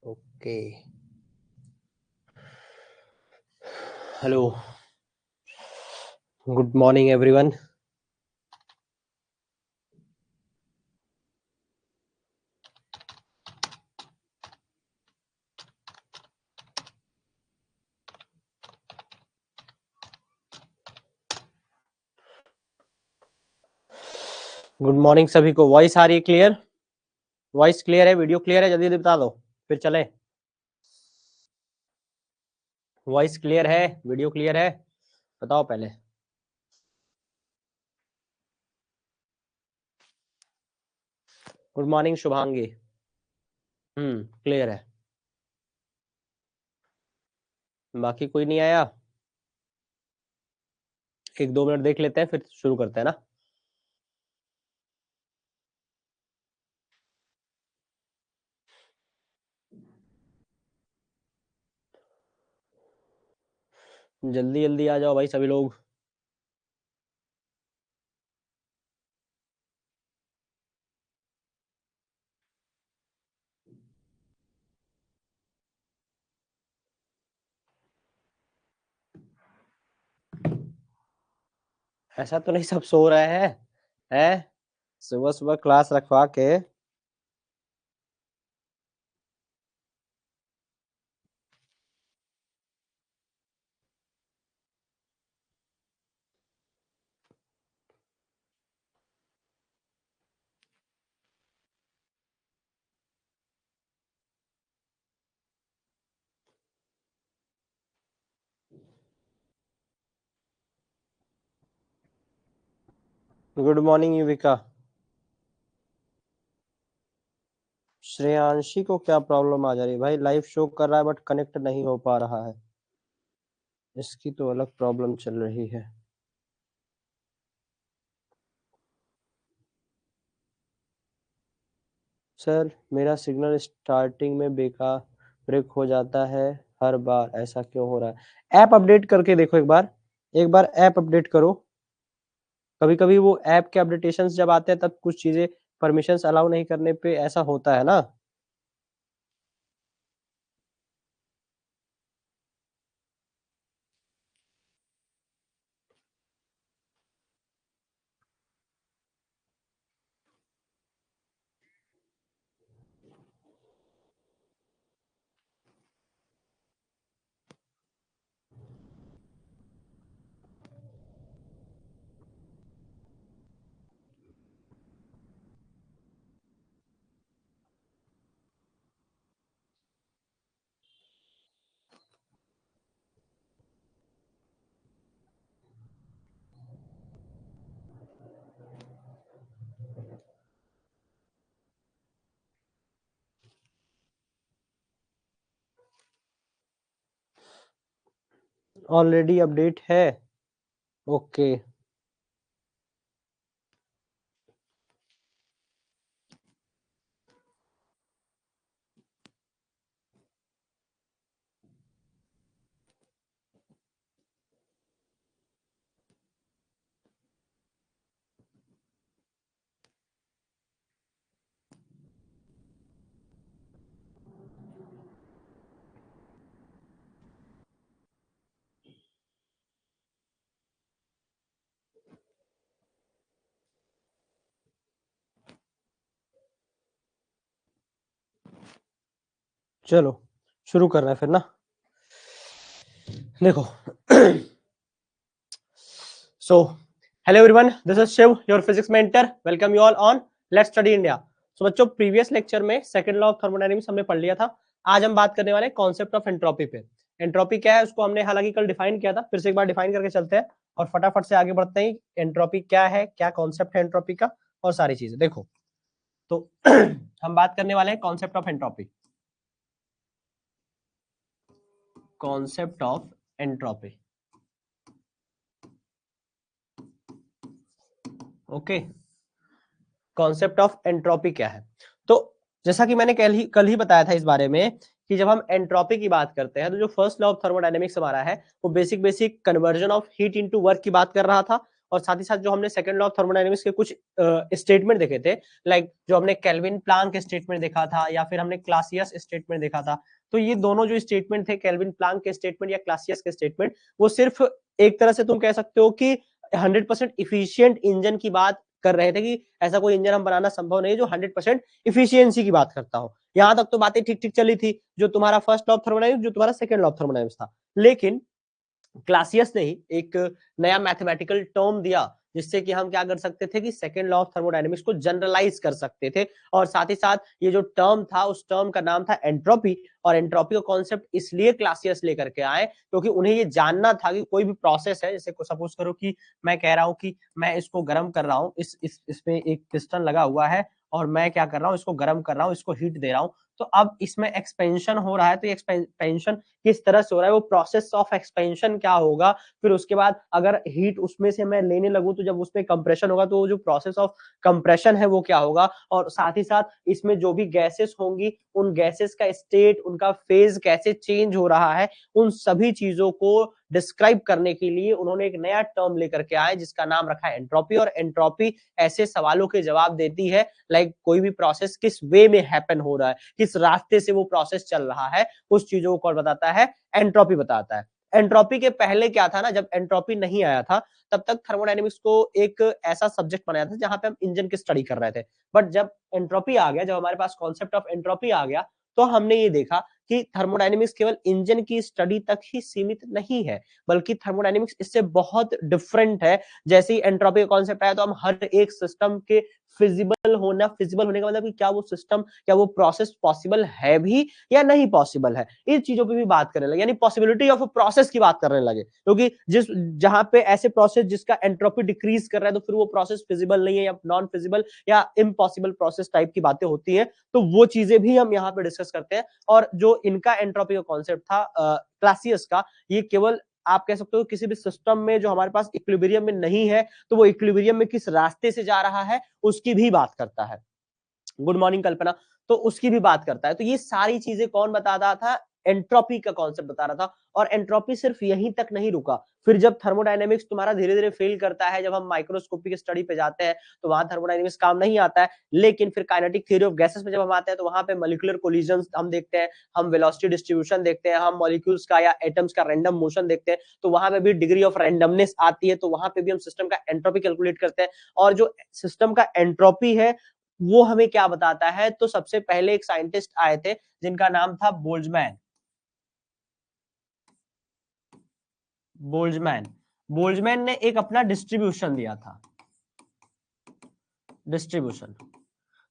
Okay. Hello, good morning everyone. Good morning सभी को। Voice आ रही है क्लियर? वॉइस क्लियर है? वीडियो क्लियर है? जल्दी जल्दी बता दो फिर चले। वॉइस क्लियर है? वीडियो क्लियर है? बताओ पहले। Good morning Shubhangi. क्लियर है। बाकी कोई नहीं आया? 1-2 मिनट देख लेते हैं फिर शुरू करते हैं ना। जल्दी जल्दी आ जाओ भाई सभी लोग। ऐसा तो नहीं सब सो रहे हैं? सुबह सुबह क्लास रखवा के। Good morning Yuvika. श्रेयांशी को क्या प्रॉब्लम आ जा रही है भाई? लाइव शो कर रहा है बट कनेक्ट नहीं हो पा रहा है। इसकी तो अलग प्रॉब्लम चल रही है। सर मेरा सिग्नल स्टार्टिंग में बेकार ब्रेक हो जाता है हर बार, ऐसा क्यों हो रहा है? ऐप अपडेट करके देखो एक बार ऐप अपडेट करो। कभी कभी वो ऐप के अपडेटेशंस जब आते हैं तब कुछ चीजें परमिशंस अलाउ नहीं करने पे ऐसा होता है ना। ऑलरेडी अपडेट है। ओके। चलो शुरू कर रहे हैं फिर ना। देखो so hello everyone, this is Shiv your physics mentor. Welcome you all on let's study India. So बच्चों, प्रीवियस लेक्चर में सेकंड लॉ ऑफ थर्मोडायनेमिक्स हमने पढ़ लिया था। आज हम बात करने वाले हैं कॉन्सेप्ट ऑफ एंट्रोपी पे। एंट्रोपी क्या है उसको हमने हालांकि कल डिफाइन किया था, फिर से एक बार डिफाइन करके चलते हैं और फटाफट से आगे बढ़ते हैं। एंट्रोपी क्या है, क्या कॉन्सेप्ट है एंट्रोपी का, और सारी चीजें देखो। तो हम बात करने वाले हैं concept of entropy. Concept of entropy, okay. Concept of entropy क्या है? तो जैसा कि मैंने कल ही बताया था इस बारे में कि जब हम एंट्रोपी की बात करते हैं तो जो फर्स्ट लॉ ऑफ थर्मोडायनेमिक्स हमारा है वो basic conversion of heat into work की बात कर रहा था। और साथ ही साथ जो हमने सेकंड लॉ ऑफ थर्मोडायनेमिक्स के कुछ स्टेटमेंट देखे थे, लाइक जो हमने केल्विन प्लांक स्टेटमेंट देखा था या फिर हमने क्लासियस स्टेटमेंट देखा था, तो ये दोनों जो स्टेटमेंट थे, केल्विन प्लांक के स्टेटमेंट या क्लासियस के स्टेटमेंट, वो सिर्फ एक तरह से तुम कह सकते हो कि 100% इफिशियंट इंजन की बात कर रहे थे कि ऐसा कोई इंजन हम बनाना संभव नहीं है जो 100% इफिशियंसी की बात करता हो। यहां तक तो बातें ठीक ठीक चली थी, जो तुम्हारा फर्स्ट लॉ ऑफ थर्मोडायनेमिक्स, जो तुम्हारा सेकंड लॉ ऑफ थर्मोडायनेमिक्स था। लेकिन क्लासियस ने ही एक नया मैथमेटिकल टर्म दिया जिससे कि हम क्या कर सकते थे कि सेकंड लॉ ऑफ थर्मोडायनेमिक्स को जनरलाइज कर सकते थे। और साथ ही साथ ये जो टर्म था, उस टर्म का नाम था एंट्रोपी। और एंट्रोपी का कॉन्सेप्ट इसलिए क्लासियस लेकर के आए क्योंकि उन्हें ये जानना था कि कोई भी प्रोसेस है, जैसे सपोज करो कि मैं कह रहा हूं कि मैं इसको गर्म कर रहा हूं, इसमें एक पिस्टन लगा हुआ है और मैं क्या कर रहा हूं, इसको गर्म कर रहा हूं, इसको हीट दे रहा हूं। तो अब इसमें एक्सपेंशन हो रहा है, तो ये एक्सपेंशन किस तरह से हो रहा है, वो प्रोसेस ऑफ एक्सपेंशन क्या होगा, फिर उसके बाद अगर हीट उसमें से मैं लेने लगूं तो जब उसमें कंप्रेशन होगा तो जो प्रोसेस ऑफ कंप्रेशन है वो क्या होगा, और साथ ही साथ इसमें जो भी गैसेस होंगी उन गैसेस का स्टेट, उनका फेज कैसे चेंज हो रहा है, उन सभी चीजों को डिस्क्राइब करने के लिए उन्होंने एक नया टर्म लेकर के आए जिसका नाम रखा है एंट्रोपी। और एंट्रोपी ऐसे सवालों के जवाब देती है, लाइक कोई भी प्रोसेस किस वे में हैपन हो रहा है, किस रास्ते से वो प्रोसेस चल रहा है, उस चीजों को कौन बताता है, एंट्रोपी बताता है। एंट्रोपी के पहले क्या था ना, जब एंट्रोपी नहीं आया था तब तक थर्मोडायनेमिक्स को एक ऐसा सब्जेक्ट बनाया था जहां पे हम इंजन की स्टडी कर रहे थे। बट जब एंट्रोपी आ गया, जब हमारे पास कॉन्सेप्ट ऑफ एंट्रोपी आ गया, तो हमने ये देखा कि थर्मोडायनेमिक्स केवल इंजन की स्टडी तक ही सीमित नहीं है, बल्कि थर्मोडायनेमिक्स इससे बहुत डिफरेंट है। जैसे ही एंट्रोपी का कॉन्सेप्ट आया तो हम हर एक सिस्टम के फिजिबल होने का मतलब कि क्या वो सिस्टम, क्या वो प्रोसेस पॉसिबल है भी या नहीं पॉसिबल है, इस चीजों पे भी बात करने लगे, यानी पॉसिबिलिटी ऑफ प्रोसेस की बात करने लगे। क्योंकि जिस जहां पे ऐसे प्रोसेस जिसका एंट्रोपी डिक्रीज कर रहा है तो फिर वो प्रोसेस फिजिबल नहीं है या नॉन फिजिबल या इम्पॉसिबल प्रोसेस टाइप की बातें होती हैं, तो वो चीजें भी हम यहाँ पे डिस्कस करते हैं। और जो इनका एंट्रोपी का कॉन्सेप्ट था क्लासियस का, ये केवल आप कह सकते हो किसी भी सिस्टम में जो हमारे पास इक्विलिब्रियम में नहीं है तो वो इक्विलिब्रियम में किस रास्ते से जा रहा है उसकी भी बात करता है। गुड मॉर्निंग कल्पना। तो उसकी भी बात करता है। तो ये सारी चीजें कौन बता रहा था, एंट्रोपी का कॉन्सेप्ट बता रहा था। और एंट्रोपी सिर्फ यहीं तक नहीं रुका, फिर जब थर्मोडायनेमिक्स तुम्हारा धीरे धीरे फेल करता है, जब हम माइक्रोस्कोपिक स्टडी पे जाते हैं तो वहां थर्मोडायनेमिक्स काम नहीं आता है। लेकिन फिर काइनेटिक थ्योरी ऑफ गैसेस में जब हम आते हैं तो वहां पे मॉलिक्यूलर कोलिजन्स हम देखते हैं, हम वेलोसिटी डिस्ट्रीब्यूशन देखते हैं, हम मॉलिक्यूल्स का या एटम्स का रैंडम मोशन देखते हैं, तो वहां पे भी डिग्री ऑफ रैंडमनेस आती है, तो वहां पे भी हम सिस्टम का एंट्रोपी कैलकुलेट करते हैं। और जो सिस्टम का एंट्रोपी है वो हमें क्या बताता है, तो सबसे पहले एक साइंटिस्ट आए थे जिनका नाम था बोल्ट्जमैन। बोल्ट्जमैन ने एक अपना डिस्ट्रीब्यूशन दिया था, डिस्ट्रीब्यूशन।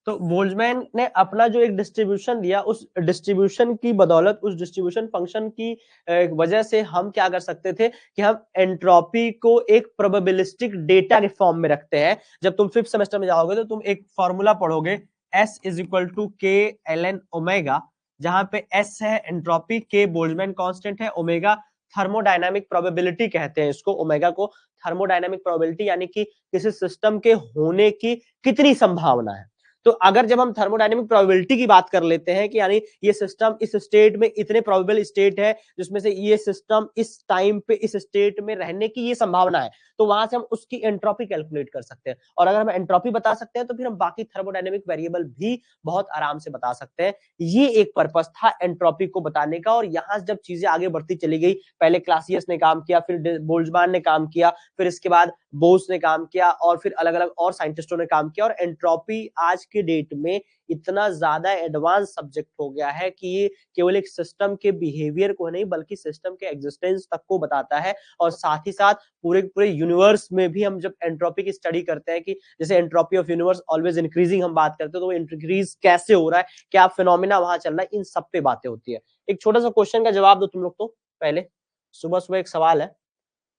तो बोल्ट्जमैन ने अपना जो एक डिस्ट्रीब्यूशन दिया, उस डिस्ट्रीब्यूशन की बदौलत, उस डिस्ट्रीब्यूशन फंक्शन की वजह से हम क्या कर सकते थे कि हम एंट्रोपी को एक प्रोबेबिलिस्टिक डेटा के फॉर्म में रखते हैं। जब तुम 5th सेमेस्टर में जाओगे तो तुम एक फॉर्मूला पढ़ोगे, S इज इक्वल टू के ln ओमेगा, जहां पे S है एंट्रोपी, के बोल्ट्जमैन कांस्टेंट है, ओमेगा थर्मोडायनामिक प्रोबेबिलिटी कहते हैं इसको, ओमेगा को थर्मोडायनामिक प्रोबेबिलिटी, यानी कि किसी सिस्टम के होने की कितनी संभावना है। तो अगर जब हम थर्मोडायनेमिक प्रोबेबिलिटी की बात कर लेते हैं कि यानी ये सिस्टम इस स्टेट में इतने प्रोबेबल स्टेट है जिसमें से ये सिस्टम इस टाइम पे इस स्टेट में रहने की ये संभावना है, तो वहां से हम उसकी एंट्रोपी कैलकुलेट कर सकते हैं। और अगर हम एंट्रोपी बता सकते हैं तो फिर हम बाकी थर्मोडायनेमिक वेरिएबल भी बहुत आराम से बता सकते हैं। ये एक पर्पस था एंट्रोपी को बताने का। और यहां जब चीजें आगे बढ़ती चली गई, पहले क्लासियस ने काम किया, फिर बोल्ट्जमैन ने काम किया, फिर इसके बाद बोस ने काम किया, और फिर अलग अलग और साइंटिस्टों ने काम किया। और एंट्रोपी आज के डेट में इतना ज्यादा एडवांस सब्जेक्ट हो गया है कि ये केवल एक सिस्टम के बिहेवियर को नहीं बल्कि सिस्टम के एग्जिस्टेंस तक को बताता है। और साथ ही साथ पूरे पूरे यूनिवर्स में भी हम जब एंट्रोपी की स्टडी करते हैं कि जैसे entropy of universe always increasing हम बात करते हैं, तो वो इंक्रीज कैसे हो रहा है, क्या फिनोमिना वहां चल रहा है, इन सब पे बातें होती है। एक छोटा सा क्वेश्चन का जवाब दो तुम लोग। तो पहले सुबह सुबह एक सवाल है,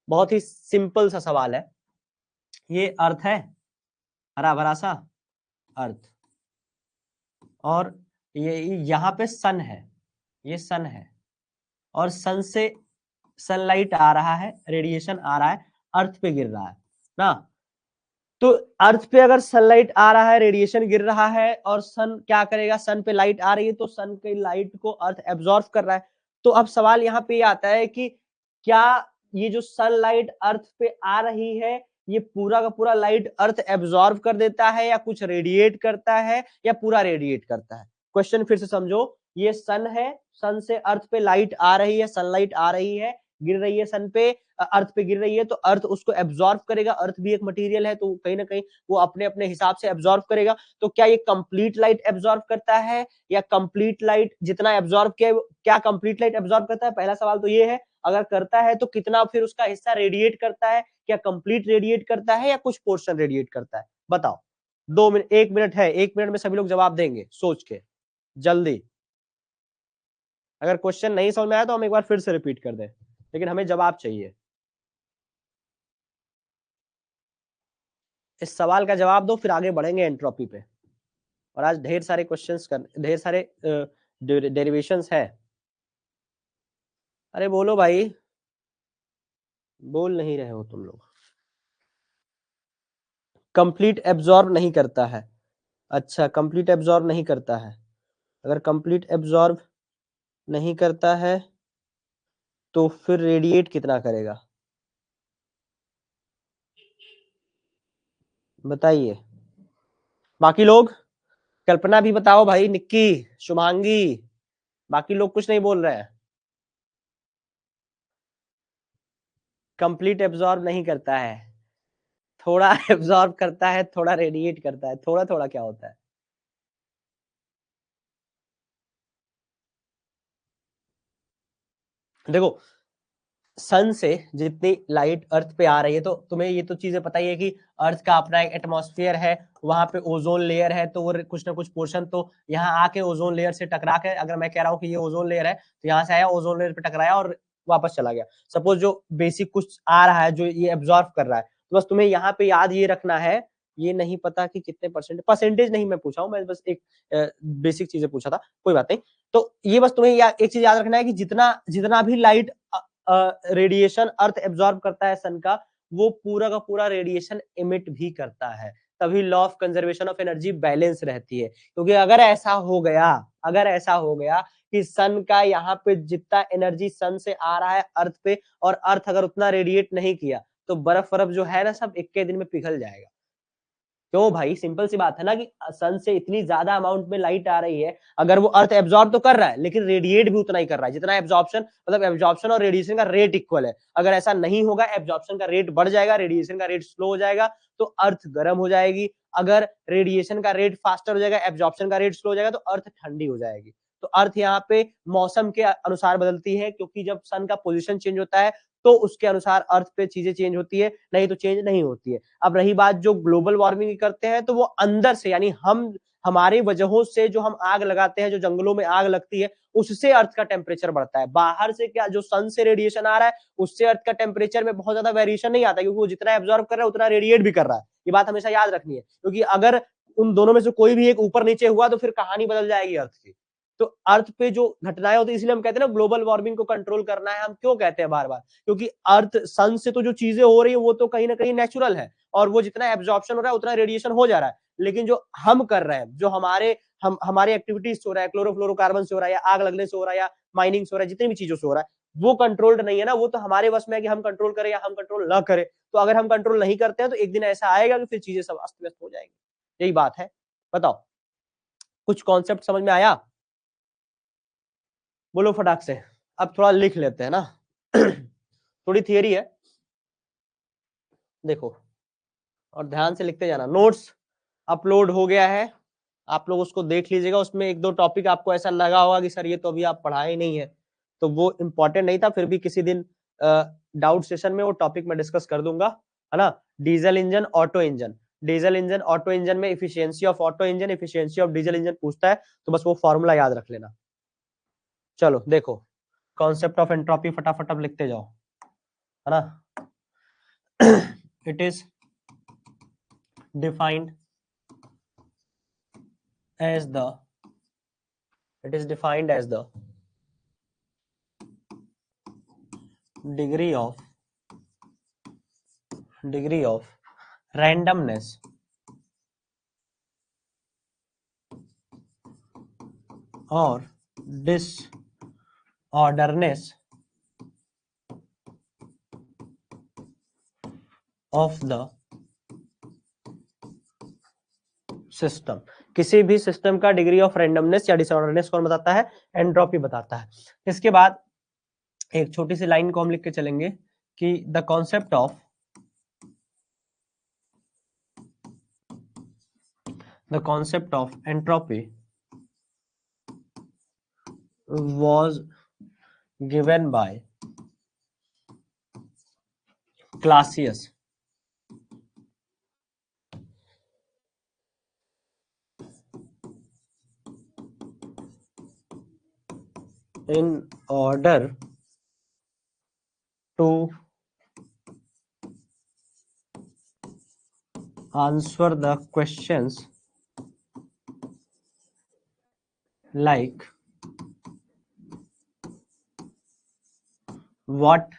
बहुत ही सिंपल सा सवाल है। ये अर्थ है, हरा भरा सा अर्थ, और ये यहाँ पे सन है, ये सन है, और सन से सनलाइट आ रहा है, रेडिएशन आ रहा है, अर्थ पे गिर रहा है ना। तो अर्थ पे अगर सनलाइट आ रहा है, रेडिएशन गिर रहा है, और सन क्या करेगा, सन पे लाइट आ रही है तो सन की लाइट को अर्थ एब्जॉर्ब कर रहा है। तो अब सवाल यहाँ पे आता है कि क्या ये जो सनलाइट अर्थ पे आ रही है ये पूरा का पूरा लाइट अर्थ एब्जॉर्ब कर देता है या कुछ रेडिएट करता है या पूरा रेडिएट करता है? क्वेश्चन फिर से समझो, ये सन है, सन से अर्थ पे लाइट आ रही है, सनलाइट आ रही है, गिर रही है सन पे, अर्थ पे गिर रही है, तो अर्थ उसको एब्जॉर्ब करेगा। अर्थ भी एक मटेरियल है, तो कहीं ना कहीं वो अपने अपने हिसाब से एब्जॉर्ब करेगा। तो क्या ये कंप्लीट लाइट एब्जॉर्ब करता है या कंप्लीट लाइट जितना एब्जॉर्ब किया, क्या कंप्लीट लाइट एब्जॉर्ब करता है? पहला सवाल तो ये है। अगर करता है तो कितना फिर उसका हिस्सा रेडिएट करता है? क्या कंप्लीट रेडिएट करता है या कुछ पोर्शन रेडिएट करता है? बताओ। 2 मिनट, 1 मिनट है, 1 मिनट में सभी लोग जवाब देंगे सोच के, जल्दी। अगर क्वेश्चन नहीं समझ में आया तो हम एक बार फिर से रिपीट कर दें, लेकिन हमें जवाब चाहिए। इस सवाल का जवाब दो, फिर आगे बढ़ेंगे एंट्रोपी पे। और आज ढेर सारे क्वेश्चंस ढेर सारे डेरिवेशंस है। अरे बोलो भाई, बोल नहीं रहे हो तुम लोग। कंप्लीट एब्जॉर्ब नहीं करता है। अच्छा, कंप्लीट एब्जॉर्ब नहीं करता है। अगर कंप्लीट एब्जॉर्ब नहीं करता है तो फिर रेडिएट कितना करेगा? बताइए बाकी लोग। कल्पना भी बताओ भाई, निक्की, शुभांगी, बाकी लोग कुछ नहीं बोल रहे हैं। कंप्लीट एब्जॉर्ब नहीं करता है, थोड़ा एब्जॉर्ब करता है, थोड़ा रेडिएट करता है। थोड़ा थोड़ा क्या होता है? देखो, सन से जितनी लाइट अर्थ पे आ रही है, तो तुम्हें ये तो चीजें पता ही है कि अर्थ का अपना एक एटमॉस्फेयर है, वहां पे ओजोन लेयर है, तो वो कुछ ना कुछ पोर्शन तो यहाँ आके ओजोन लेयर से टकरा के, अगर मैं कह रहा हूँ कि ये ओजोन लेयर है, तो यहाँ से आया, ओजोन लेयर पे टकराया और वापस चला गया। सपोज जो बेसिक कुछ आ रहा है जो ये एब्जॉर्व कर रहा है, तो बस तुम्हें यहाँ पे याद ये रखना है। ये नहीं पता कि कितने परसेंटेज नहीं मैं पूछा हूँ, मैं बस एक बेसिक चीजें पूछा था, कोई बात नहीं। तो ये बस तुम्हें एक चीज याद रखना है कि जितना जितना भी लाइट रेडिएशन अर्थ एब्जॉर्ब करता है सन का, वो पूरा का पूरा रेडिएशन इमिट भी करता है। तभी law of conservation of energy balance रहती है। क्योंकि अगर ऐसा हो गया कि सन का यहाँ पे जितना एनर्जी सन से आ रहा है अर्थ पे, और अर्थ अगर उतना रेडिएट नहीं किया, तो बर्फ बर्फ जो है ना, सब एक के दिन में पिघल जाएगा। क्यों भाई? सिंपल सी बात है ना कि सन से इतनी ज्यादा अमाउंट में लाइट आ रही है, अगर वो अर्थ एब्जॉर्ब तो कर रहा है, लेकिन रेडिएट भी उतना ही कर रहा है जितना एब्जॉर्प्शन, मतलब एब्जॉर्प्शन और रेडिएशन का रेट इक्वल है। अगर ऐसा नहीं होगा, एब्जॉर्प्शन का रेट बढ़ जाएगा, रेडिएशन का रेट स्लो हो जाएगा, तो अर्थ गर्म हो जाएगी। अगर रेडिएशन का रेट फास्टर हो जाएगा, एब्जॉर्प्शन का रेट स्लो हो जाएगा, तो अर्थ ठंडी हो जाएगी। तो अर्थ यहाँ पे मौसम के अनुसार बदलती है, क्योंकि जब सन का पोजीशन चेंज होता है तो उसके अनुसार अर्थ पे चीजें चेंज होती है, नहीं तो चेंज नहीं होती है। अब रही बात जो ग्लोबल वार्मिंग करते हैं, तो वो अंदर से, यानी हम हमारी वजहों से जो हम आग लगाते हैं, जो जंगलों में आग लगती है, उससे अर्थ का टेम्परेचर बढ़ता है। बाहर से क्या, जो सन से रेडिएशन आ रहा है, उससे अर्थ का टेम्परेचर में बहुत ज्यादा वेरिएशन नहीं आता, क्योंकि वो जितना एब्जॉर्ब कर रहा है उतना रेडिएट भी कर रहा है। ये बात हमेशा याद रखनी है, क्योंकि अगर उन दोनों में से कोई भी एक ऊपर नीचे हुआ तो फिर कहानी बदल जाएगी अर्थ की। तो अर्थ पे जो घटनाएं होती है, इसलिए हम कहते हैं ना ग्लोबल वार्मिंग को कंट्रोल करना है। हम क्यों कहते हैं बार बार? क्योंकि अर्थ सन से तो जो चीजें हो रही है वो तो कहीं ना कहीं नेचुरल है, और वो जितना एब्जॉर्प्शन हो रहा है उतना रेडिएशन हो जा रहा है। लेकिन जो हम कर रहे हैं, जो हमारे एक्टिविटीज से हो रहा है, क्लोरोफ्लोरोकार्बन से हो रहा है, या आग लगने से हो रहा है, या माइनिंग से हो रहा है, जितनी भी चीजों से हो रहा है, वो कंट्रोल्ड नहीं है ना। वो तो हमारे वश में है कि हम कंट्रोल करें या हम कंट्रोल ना करें। तो अगर हम कंट्रोल नहीं करते हैं तो एक दिन ऐसा आएगा कि फिर चीजें सब अस्त व्यस्त हो जाएंगी। यही बात है। बताओ, कुछ कॉन्सेप्ट समझ में आया? बोलो फटाक से। अब थोड़ा लिख लेते हैं ना। थोड़ी थियरी है, देखो, और ध्यान से लिखते जाना। नोट्स अपलोड हो गया है, आप लोग उसको देख लीजिएगा। उसमें एक दो टॉपिक आपको ऐसा लगा होगा कि सर ये तो अभी आप पढ़ाए नहीं है, तो वो इंपॉर्टेंट नहीं था, फिर भी किसी दिन डाउट सेशन में वो टॉपिक मैं डिस्कस कर दूंगा, है ना। Diesel engine, auto engine, diesel engine auto engine में efficiency of auto engine, efficiency of diesel engine पूछता है, तो बस वो फॉर्मूला याद रख लेना। चलो देखो, कॉन्सेप्ट ऑफ एंट्रोपी फटाफट अब लिखते जाओ, है ना। It is defined as the it is defined as the degree of randomness or disorderness of the system, किसी भी सिस्टम का डिग्री ऑफ रैंडमनेस या डिसऑर्डरनेस कौन बताता है? एंट्रोपी बताता है। इसके बाद एक छोटी सी लाइन को हम लिख के चलेंगे कि the concept of entropy was given by Clausius in order to answer the questions like what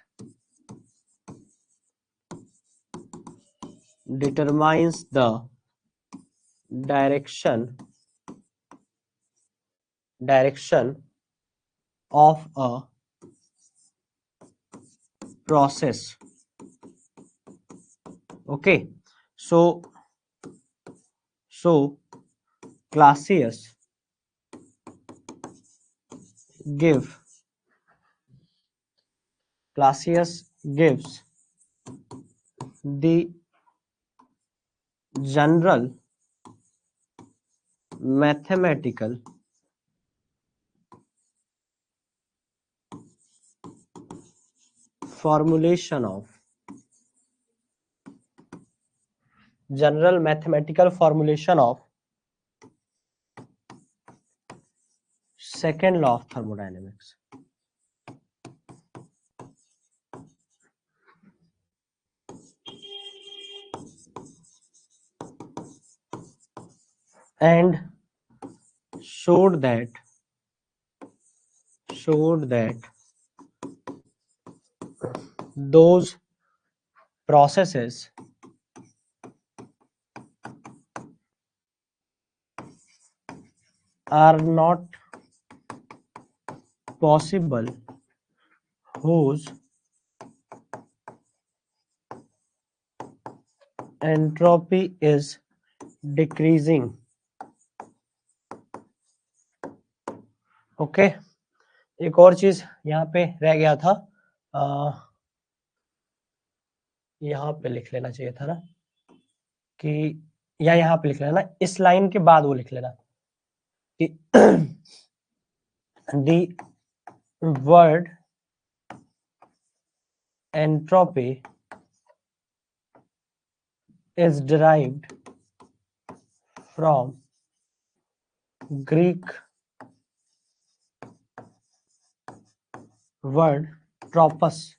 determines the direction of a process. Okay, so Clausius gives the general mathematical formulation of second law of thermodynamics. And showed that those processes are not possible whose entropy is decreasing. Okay, एक और चीज यहाँ पे रह गया था, यहाँ पे लिख लेना चाहिए था ना, कि या यहाँ पे लिख लेना, इस लाइन के बाद वो लिख लेना कि the word entropy is derived from Greek word tropos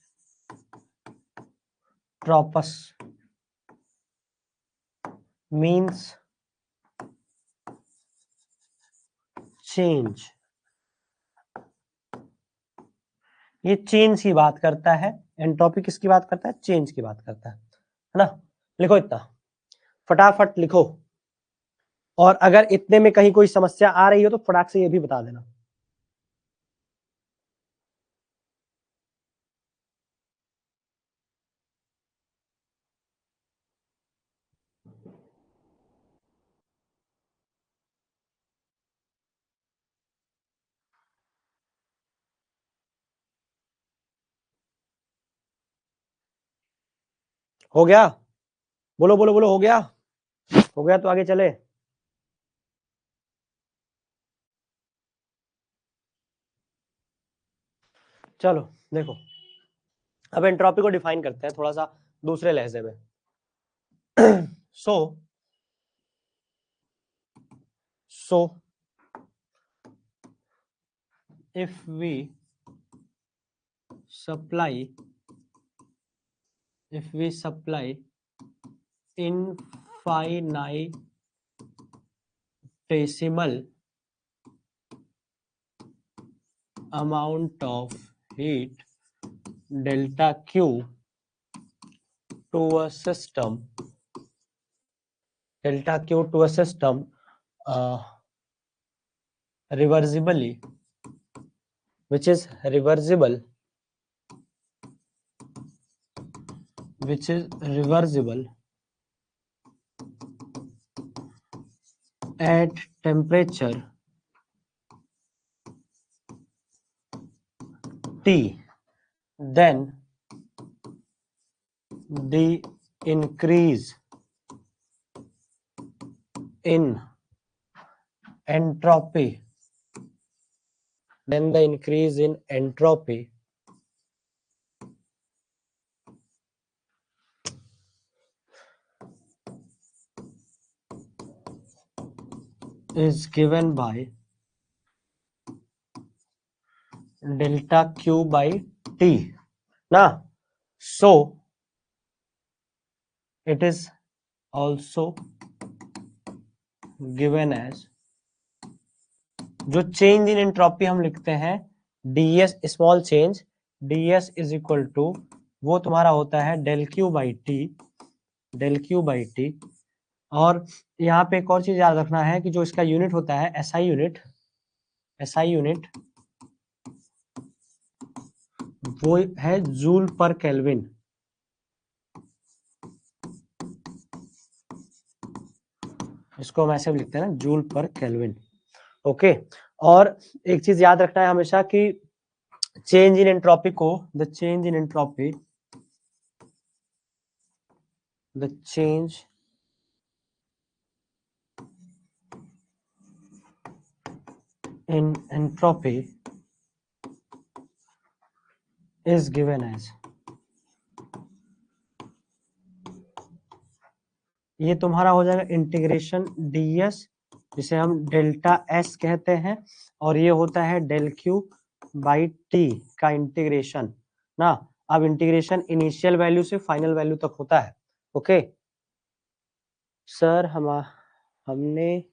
means change. ये चेंज की बात करता है, एंट्रोपी किसकी बात करता है? चेंज की बात करता है ना। लिखो इतना, फटाफट लिखो, और अगर इतने में कहीं कोई समस्या आ रही हो तो फटाक से ये भी बता देना। हो गया? बोलो बोलो बोलो, हो गया? हो गया तो आगे चले। चलो देखो, अब एंट्रोपी को डिफाइन करते हैं थोड़ा सा दूसरे लहजे में। so if we supply infinitesimal amount of heat delta Q to a system, reversibly, which is reversible, at temperature T, then the increase in entropy is given by delta Q by T ना, so it is also given as, जो change in entropy हम लिखते हैं ds small change, ds is equal to वो तुम्हारा होता है del Q by T. और यहाँ पे एक और चीज याद रखना है कि जो इसका यूनिट होता है एसआई यूनिट वो है जूल पर केल्विन। इसको हम ऐसे भी लिखते हैं ना, जूल पर केल्विन। ओके, और एक चीज याद रखना है हमेशा कि चेंज इन एंट्रोपी को, the change in entropy is given as, ये तुम्हारा हो जाएगा इंटीग्रेशन ds, जिसे हम डेल्टा s कहते हैं, और ये होता है डेल क्यू बाई टी का इंटीग्रेशन ना। अब इंटीग्रेशन इनिशियल वैल्यू से फाइनल वैल्यू तक होता है। ओके सर, हमने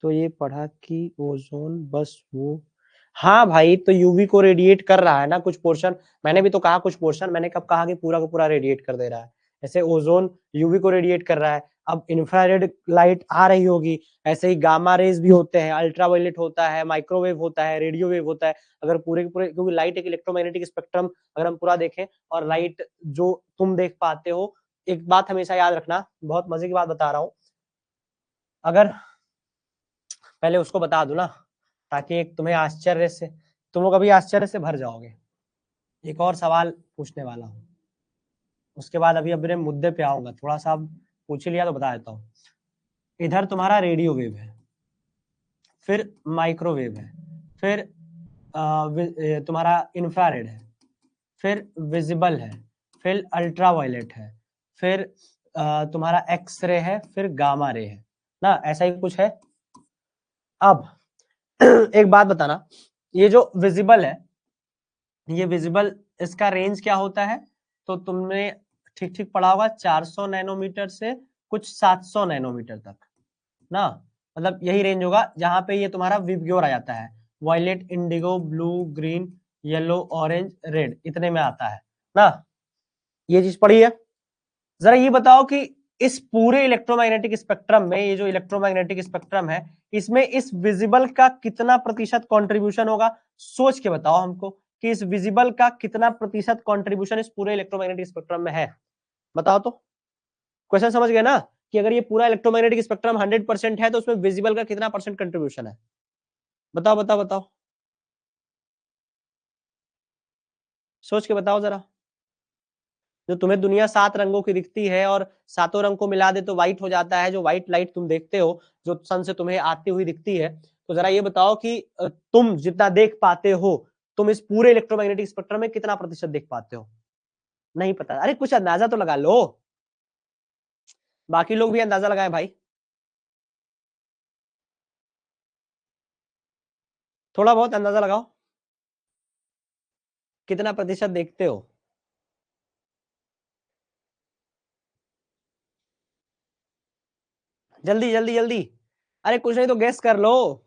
तो ये पढ़ा कि ओजोन बस वो, हाँ भाई, तो यूवी को रेडिएट कर रहा है ना कुछ पोर्शन। मैंने भी तो कहा कुछ पोर्शन, मैंने कब कहा कि पूरा का पूरा रेडिएट कर दे रहा है। ऐसे ओजोन यूवी को रेडिएट कर रहा है। अब इंफ्रारेड लाइट आ रही होगी, ऐसे ही गामा रेज भी होते हैं, अल्ट्रावायलेट होता है, माइक्रोवेव होता है, रेडियो वेव होता है। अगर पूरे के पूरे, क्योंकि लाइट एक इलेक्ट्रोमैग्नेटिक स्पेक्ट्रम अगर हम पूरा देखें, और लाइट जो तुम देख पाते हो, एक बात हमेशा याद रखना, बहुत मजे की बात बता रहा हूँ, अगर पहले उसको बता दूं ना, ताकि एक तुम्हें आश्चर्य से, तुम लोग अभी आश्चर्य से भर जाओगे। एक और सवाल पूछने वाला हूँ, उसके बाद अभी अपने मुद्दे पे आऊंगा। थोड़ा सा पूछ लिया तो बता देता हूँ। इधर तुम्हारा रेडियो वेव है, फिर माइक्रोवेव है, फिर तुम्हारा इंफ्रारेड है, फिर विजिबल है, फिर अल्ट्रावायलेट है, फिर तुम्हारा एक्सरे है, फिर गामा रे है ना, ऐसा ही कुछ है। अब एक बात बताना, ये जो विजिबल है, ये विजिबल, इसका रेंज क्या होता है? तो तुमने ठीक ठीक पढ़ा होगा, 400 नैनोमीटर से कुछ 700 नैनोमीटर तक ना, मतलब यही रेंज होगा जहां पे ये तुम्हारा विबग्योर आ जाता है। Violet, indigo, blue, green, yellow, orange, red, इतने में आता है ना। ये चीज पढ़ी है। जरा ये बताओ कि इस पूरे इलेक्ट्रोमैग्नेटिक स्पेक्ट्रम में, ये जो इलेक्ट्रोमैग्नेटिक स्पेक्ट्रम है, इसमें इस विजिबल का कितना प्रतिशत कंट्रीब्यूशन होगा? सोच के बताओ हमको कि इस विजिबल का कितना प्रतिशत कंट्रीब्यूशन इस पूरे इलेक्ट्रोमैग्नेटिक स्पेक्ट्रम में है। बताओ तो। क्वेश्चन समझ गए ना, कि अगर ये पूरा इलेक्ट्रोमैग्नेटिक स्पेक्ट्रम 100% है, तो उसमें विजिबल का कितना परसेंट कंट्रीब्यूशन है? बताओ बताओ बताओ, सोच के बताओ जरा। जो तुम्हें दुनिया 7 रंगों की दिखती है, और सातों रंग को मिला दे तो व्हाइट हो जाता है, जो व्हाइट लाइट तुम देखते हो, जो सन से तुम्हें आती हुई दिखती है, तो जरा ये बताओ कि तुम जितना देख पाते हो, तुम इस पूरे इलेक्ट्रोमैग्नेटिक स्पेक्ट्रम में कितना प्रतिशत देख पाते हो? नहीं पता? अरे कुछ अंदाजा तो लगा लो, बाकी लोग भी अंदाजा लगाएं भाई, थोड़ा बहुत अंदाजा लगाओ, कितना प्रतिशत देखते हो? जल्दी जल्दी जल्दी, अरे कुछ नहीं तो गेस कर लो।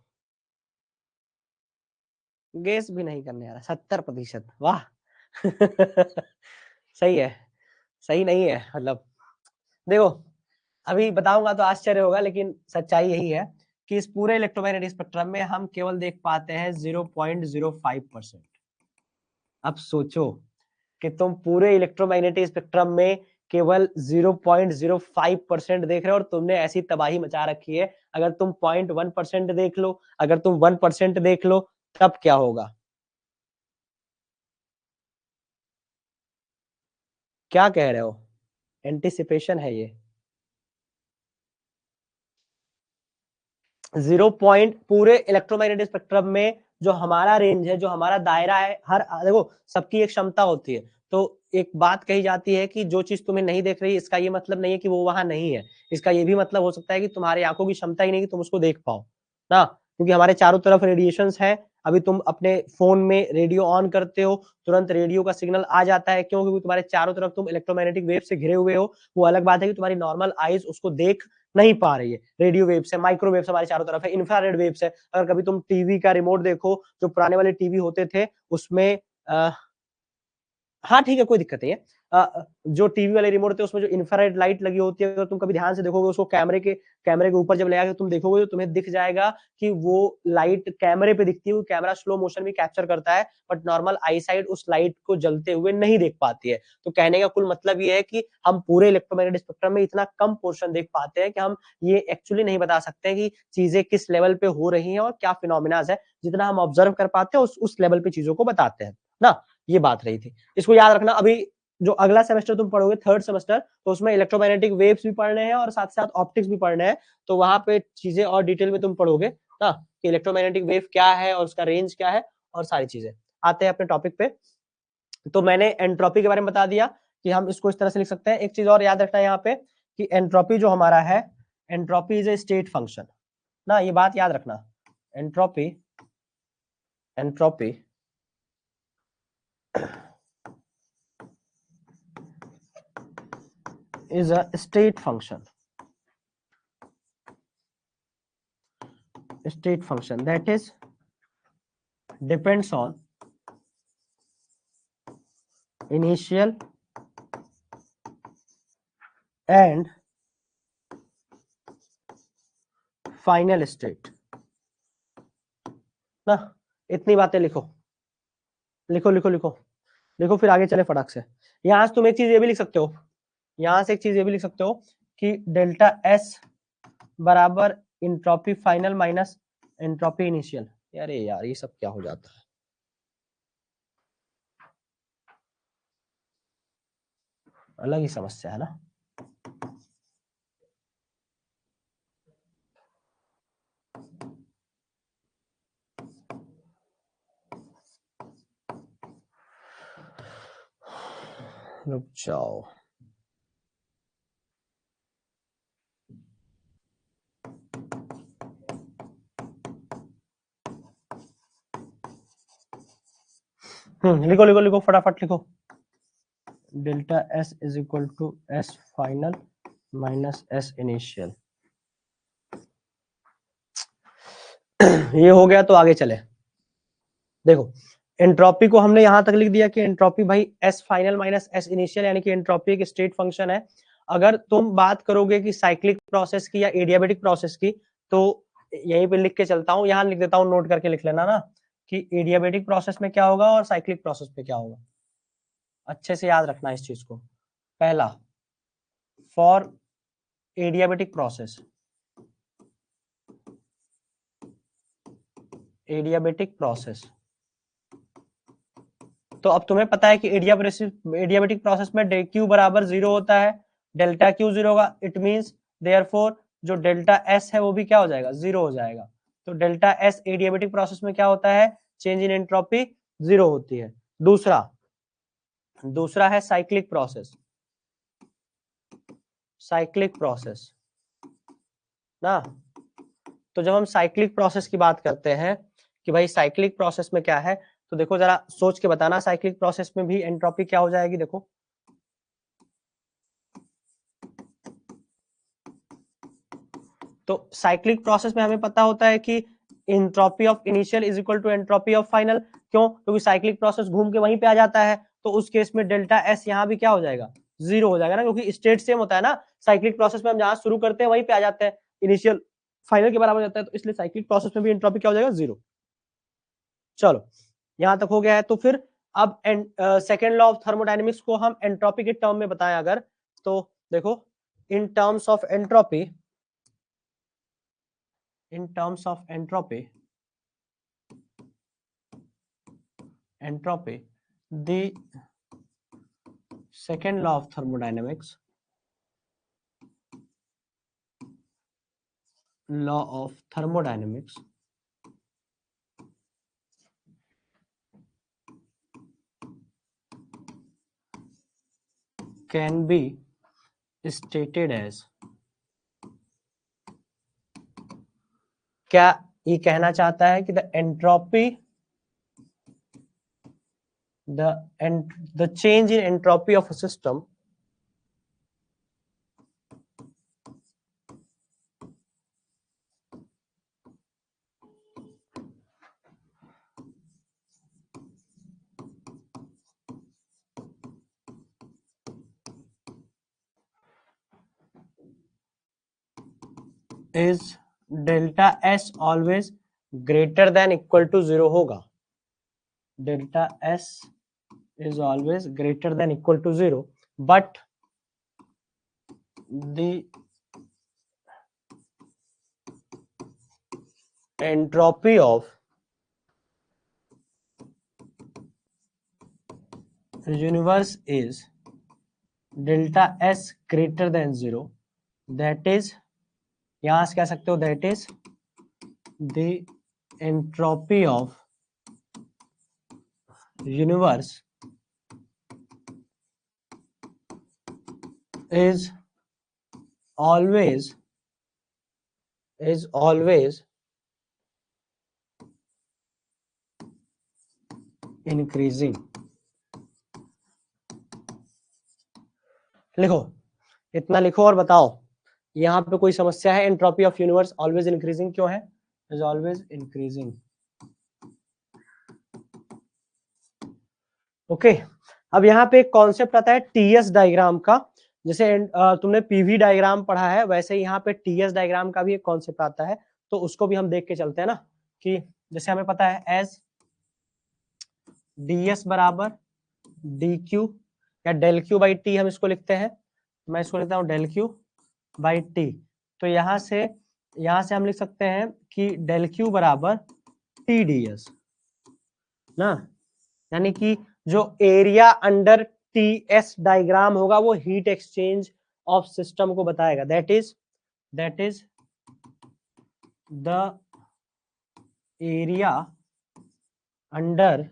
गेस भी नहीं करने आ रहा, 70%, वाह सही है, सही नहीं है मतलब। देखो, अभी बताऊंगा तो आश्चर्य होगा, लेकिन सच्चाई यही है कि इस पूरे इलेक्ट्रोमैग्नेटिक स्पेक्ट्रम में हम केवल देख पाते हैं 0.05%। अब सोचो कि तुम पूरे इलेक्ट्रोमैग्नेटिक स्पेक्ट्रम में केवल 0.05% देख रहे हो और तुमने ऐसी तबाही मचा रखी है। अगर तुम 0.1% देख लो, अगर तुम 1% देख लो, तब क्या होगा? क्या कह रहे हो? एंटिसिपेशन है ये। 0 पॉइंट पूरे इलेक्ट्रोमैग्नेटिक स्पेक्ट्रम में जो हमारा रेंज है, जो हमारा दायरा है, हर देखो सबकी एक क्षमता होती है। तो एक बात कही जाती है कि जो चीज तुम्हें नहीं देख रही, इसका ये मतलब नहीं है कि वो वहां नहीं है। इसका ये भी मतलब हो सकता है कि तुम्हारी आंखों की क्षमता ही नहीं कि तुम उसको देख पाओ ना, क्योंकि हमारे चारों तरफ रेडिएशंस है। अभी तुम अपने फोन में रेडियो ऑन करते हो, तुरंत रेडियो का सिग्नल आ जाता है। क्यों? क्योंकि तुम्हारे चारों तरफ तुम इलेक्ट्रोमैग्नेटिक वेव से घिरे हुए हो। वो अलग बात है कि तुम्हारी नॉर्मल आईज उसको देख नहीं पा रही है। रेडियो वेव्स है, माइक्रोवेव्स हमारे चारों तरफ है, इंफ्रारेड वेव्स है। अगर कभी तुम टीवी का रिमोट देखो, जो पुराने वाले टीवी होते थे उसमें हाँ ठीक है, कोई दिक्कत नहीं है। जो टीवी वाले रिमोट थे उसमें जो इंफ्रारेड लाइट लगी होती है, अगर तुम कभी ध्यान से देखोगे उसको कैमरे के ऊपर जब लगा के तुम देखोगे तो तुम्हें दिख जाएगा कि वो लाइट कैमरे पे दिखती है। कैमरा स्लो मोशन भी कैप्चर करता है, बट नॉर्मल आई साइड उस लाइट को जलते हुए नहीं देख पाती है। तो कहने का कुल मतलब ये है कि हम पूरे इलेक्ट्रोमैग्नेटिक स्पेक्ट्रम में इतना कम पोर्शन देख पाते हैं कि हम ये एक्चुअली नहीं बता सकते कि चीजें किस लेवल पे हो रही हैं और क्या फिनोमिनाज है। जितना हम ऑब्जर्व कर पाते हैं उस लेवल पे चीजों को बताते हैं ना। ये बात रही थी, इसको याद रखना। अभी जो अगला सेमेस्टर तुम पढ़ोगे, थर्ड सेमेस्टर, तो उसमें इलेक्ट्रोमैग्नेटिक वेव्स भी पढ़ने हैं और साथ साथ ऑप्टिक्स भी पढ़ने हैं। तो वहां पे चीजें और डिटेल में तुम पढ़ोगे ना, कि इलेक्ट्रोमैग्नेटिक वेव क्या है और उसका रेंज क्या है और सारी चीजें। आते हैं अपने टॉपिक पे। तो मैंने एंट्रोपी के बारे में बता दिया कि हम इसको इस तरह से लिख सकते हैं। एक चीज और याद रखना है यहाँ पे कि एंट्रोपी जो हमारा है, entropy is a state function ना, ये बात याद रखना। Entropy entropy is a state function that is depends on initial and final state ना। इतनी बातें लिखो लिखो लिखो लिखो लिखो, फिर आगे चले फटाक से। यहां से तुम एक चीज ये भी लिख सकते हो, यहां से एक चीज ये भी लिख सकते हो कि डेल्टा एस बराबर entropy final minus entropy initial. अरे यार ये सब क्या हो जाता है, अलग ही समस्या है ना। रुक जाओ, लिखो लिखो लिखो फटाफट लिखो। Delta S is equal to S final minus S initial. ये हो गया, तो आगे चले। देखो एंट्रोपी को हमने यहां तक लिख दिया कि एंट्रोपी भाई S final minus S initial, यानी कि एंट्रोपी एक स्टेट फंक्शन है। अगर तुम बात करोगे कि साइक्लिक प्रोसेस की या एडियाबेटिक प्रोसेस की, तो यहीं पे लिख के चलता हूं, यहां लिख देता हूं, नोट करके लिख लेना ना कि एडियाबेटिक प्रोसेस में क्या होगा और साइक्लिक प्रोसेस में क्या होगा। अच्छे से याद रखना इस चीज को। पहला, for adiabatic process, adiabatic process, तो अब तुम्हें पता है कि एडियाबेटिक प्रोसेस में डे क्यू बराबर 0 होता है, डेल्टा क्यू 0 होगा। इट मींस देयरफॉर जो डेल्टा एस है वो भी क्या हो जाएगा, 0 हो जाएगा। तो डेल्टा एस एडियाबेटिक प्रोसेस में क्या होता है, चेंज इन एंट्रोपी 0 होती है। दूसरा है साइक्लिक प्रोसेस, साइक्लिक प्रोसेस ना। तो जब हम साइक्लिक प्रोसेस की बात करते हैं कि भाई साइक्लिक प्रोसेस में क्या है, तो देखो जरा सोच के बताना, साइक्लिक प्रोसेस में भी एंट्रोपी क्या हो जाएगी। देखो तो साइक्लिक प्रोसेस में हमें पता होता है कि entropy of initial is equal to entropy of final. क्यों? क्योंकि साइक्लिक प्रोसेस घूम के वहीं पे आ जाता है। तो उस केस में डेल्टा एस यहाँ भी क्या हो जाएगा, 0 हो जाएगा ना, क्योंकि स्टेट सेम होता है ना। साइक्लिक प्रोसेस में हम जहां शुरू करते हैं वहीं पे आ जाते हैं, इनिशियल फाइनल के बराबर जाता है। तो इसलिए साइक्लिक प्रोसेस में भी एंट्रोपी क्या हो जाएगा, 0। चलो यहां तक हो गया है। तो फिर अब सेकेंड लॉ ऑफ थर्मोडायनेमिक्स को हम एंट्रोपी के टर्म में बताएं अगर, तो देखो, इन terms of entropy, in terms of entropy, entropy, the second law of thermodynamics, law of thermodynamics can be stated as, क्या ये कहना चाहता है कि the entropy, the change in entropy of a system is delta S always greater than equal to 0 होगा, डेल्टा एस is always greater than equal to 0, but the entropy of universe is delta s greater than 0, that is, यहां से कह सकते हो that is the entropy of universe is always increasing. लिखो, इतना लिखो और बताओ यहाँ पे कोई समस्या है? Entropy of universe always increasing क्यों है? Is always increasing. ओके, अब यहाँ पे एक कॉन्सेप्ट आता है टीएस डायग्राम का. जैसे तुमने पीवी डायग्राम पढ़ा है, वैसे यहाँ पे टीएस डायग्राम का भी एक कॉन्सेप्ट आता है, तो उसको भी हम देख के चलते हैं ना. कि जैसे हमें पता है एज ds बराबर dq या डेल क्यू बाई टी हम इसको लिखते हैं. मैं इसको लिखता हूँ डेल क्यू बाई टी. तो यहाँ से हम लिख सकते हैं कि डेल क्यू बराबर टी डी एस ना, यानी कि जो area under T S diagram होगा वो हीट एक्सचेंज ऑफ सिस्टम को बताएगा. That is the area under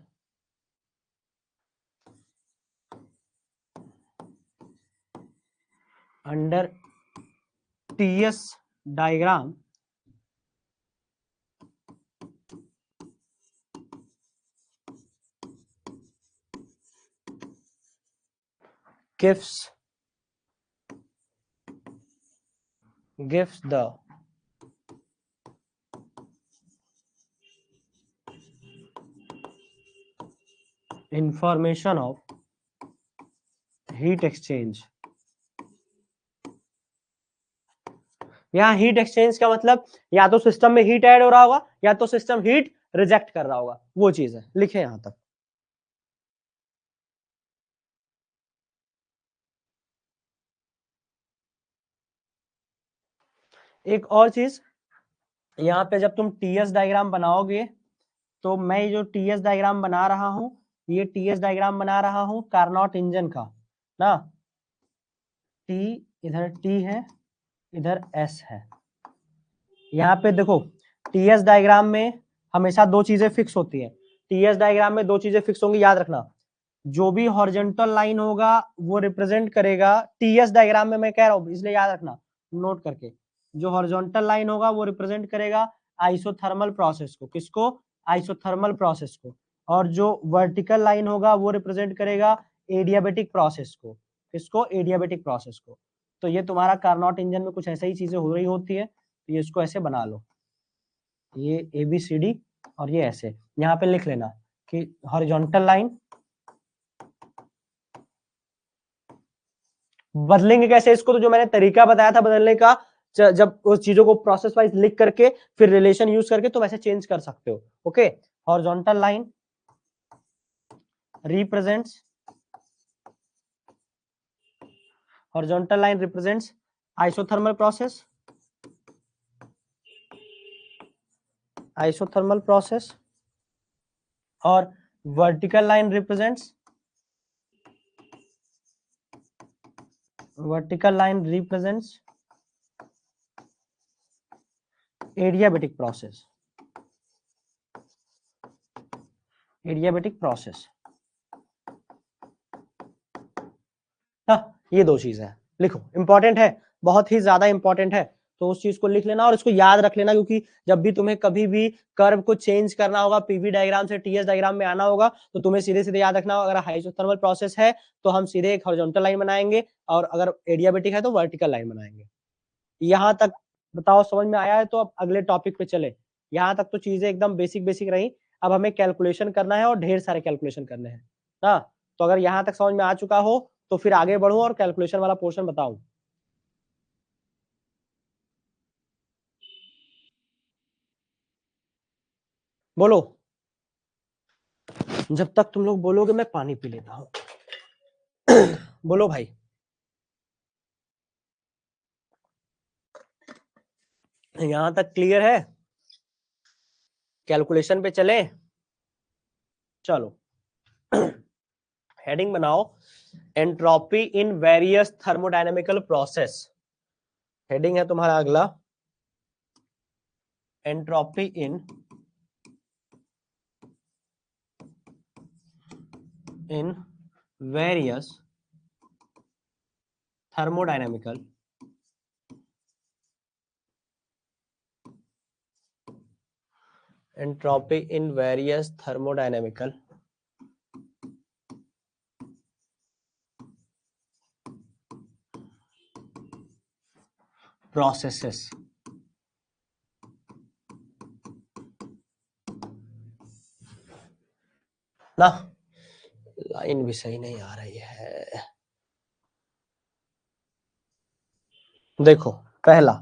TS diagram gives the information of heat exchange. यहाँ हीट एक्सचेंज का मतलब या तो सिस्टम में हीट ऐड हो रहा होगा या तो सिस्टम हीट रिजेक्ट कर रहा होगा, वो चीज है. लिखे यहां तक. एक और चीज, यहाँ पे जब तुम टीएस डायग्राम बनाओगे तो मैं जो टीएस डायग्राम बना रहा हूं, ये टीएस डायग्राम बना रहा हूं कार्नोट इंजन का ना. टी इधर टी है, इधर एस है. यहाँ पे देखो टीएस डायग्राम में हमेशा दो चीजें फिक्स होती हैं. टीएस डायग्राम में दो चीजें फिक्स होंगी, याद रखना. जो भी हॉरिजॉन्टल लाइन होगा वो रिप्रेजेंट करेगा, टीएस डायग्राम में मैं कह रहा हूं इसलिए याद रखना नोट करके, जो हॉरिजॉन्टल लाइन होगा वो रिप्रेजेंट करेगा आइसोथर्मल प्रोसेस को. किसको? आइसोथर्मल प्रोसेस को. और जो वर्टिकल लाइन होगा वो रिप्रेजेंट करेगा एडियाबेटिक प्रोसेस को. किसको? एडियाबेटिक प्रोसेस को. तो ये तुम्हारा कार्नोट इंजन में कुछ ऐसा ही चीजें हो रही होती है, तो ये इसको ऐसे बना लो, ये ए बी सी डी और ये ऐसे. यहाँ पे लिख लेना कि हॉरिजॉन्टल लाइन बदलेंगे कैसे इसको, तो जो मैंने तरीका बताया था बदलने का, जब उस चीजों को प्रोसेस वाइज लिख करके फिर रिलेशन यूज करके तुम ऐसे चेंज कर सकते हो. Okay, horizontal line represents horizontal line represents isothermal process, isothermal process, और vertical line represents, vertical line represents adiabatic process, adiabatic process. ये दो चीज है, लिखो, इंपॉर्टेंट है, बहुत ही ज्यादा इंपॉर्टेंट है, तो उस चीज को लिख लेना और इसको याद रख लेना, क्योंकि जब भी तुम्हें कभी भी कर्व को चेंज करना होगा, पीवी डायग्राम से टीएस डायग्राम में आना होगा, तो तुम्हें सीधे सीधे याद रखना होगा, अगर आइसोथर्मल प्रोसेस है तो हम सीधे एक हॉरिजॉन्टल लाइन बनाएंगे, और अगर एडियाबेटिक है तो वर्टिकल लाइन बनाएंगे। यहां तक बताओ समझ में आया है? तो अब अगले टॉपिक पे चले। यहाँ तक तो चीजें एकदम बेसिक बेसिक रही, अब हमें कैलकुलेशन करना है और ढेर सारे कैलकुलेशन करने हैं ना। तो अगर यहाँ तक समझ में आ चुका हो तो फिर आगे बढ़ूं और कैलकुलेशन वाला पोर्शन बताऊं। बोलो, जब तक तुम लोग बोलोगे मैं पानी पी लेता हूं। बोलो भाई। यहां तक क्लियर है? कैलकुलेशन पे चले, चलो। हेडिंग बनाओ, entropy in various thermodynamical process. Heading है तुम्हारा अगला, entropy in various thermodynamical entropy in various thermodynamical processes। ना लाइन भी सही नहीं आ रही है। देखो, पहला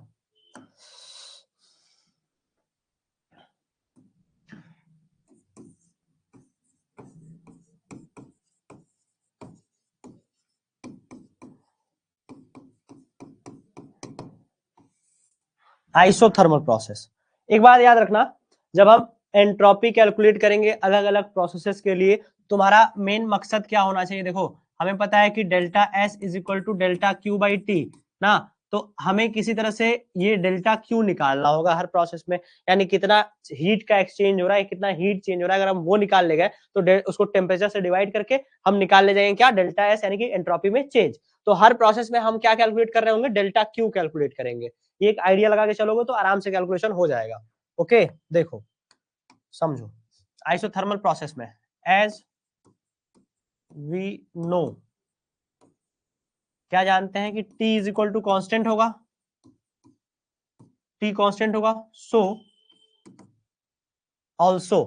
आइसोथर्मल प्रोसेस। एक बात याद रखना, जब हम एंट्रोपी कैलकुलेट करेंगे अलग अलग प्रोसेसेस के लिए, तुम्हारा मेन मकसद क्या होना चाहिए? देखो, हमें पता है कि delta S is equal to delta Q by T ना, तो हमें किसी तरह से ये डेल्टा क्यू निकालना होगा हर प्रोसेस में, यानी कितना हीट का एक्सचेंज हो रहा है, कितना हीट चेंज हो रहा है। अगर हम वो निकाल ले गए तो उसको टेम्परेचर से डिवाइड करके हम निकाल ले जाएंगे क्या? डेल्टा एस, यानी कि एंट्रोपी में चेंज। तो हर प्रोसेस में हम क्या कैलकुलेट कर रहे होंगे? डेल्टा क्यू कैलकुलेट करेंगे। ये एक आइडिया लगा के चलोगे तो आराम से कैलकुलेशन हो जाएगा। ओके, देखो समझो, आइसोथर्मल प्रोसेस में एज वी नो, क्या जानते हैं कि T is equal to constant होगा, T कॉन्स्टेंट होगा। सो ऑल्सो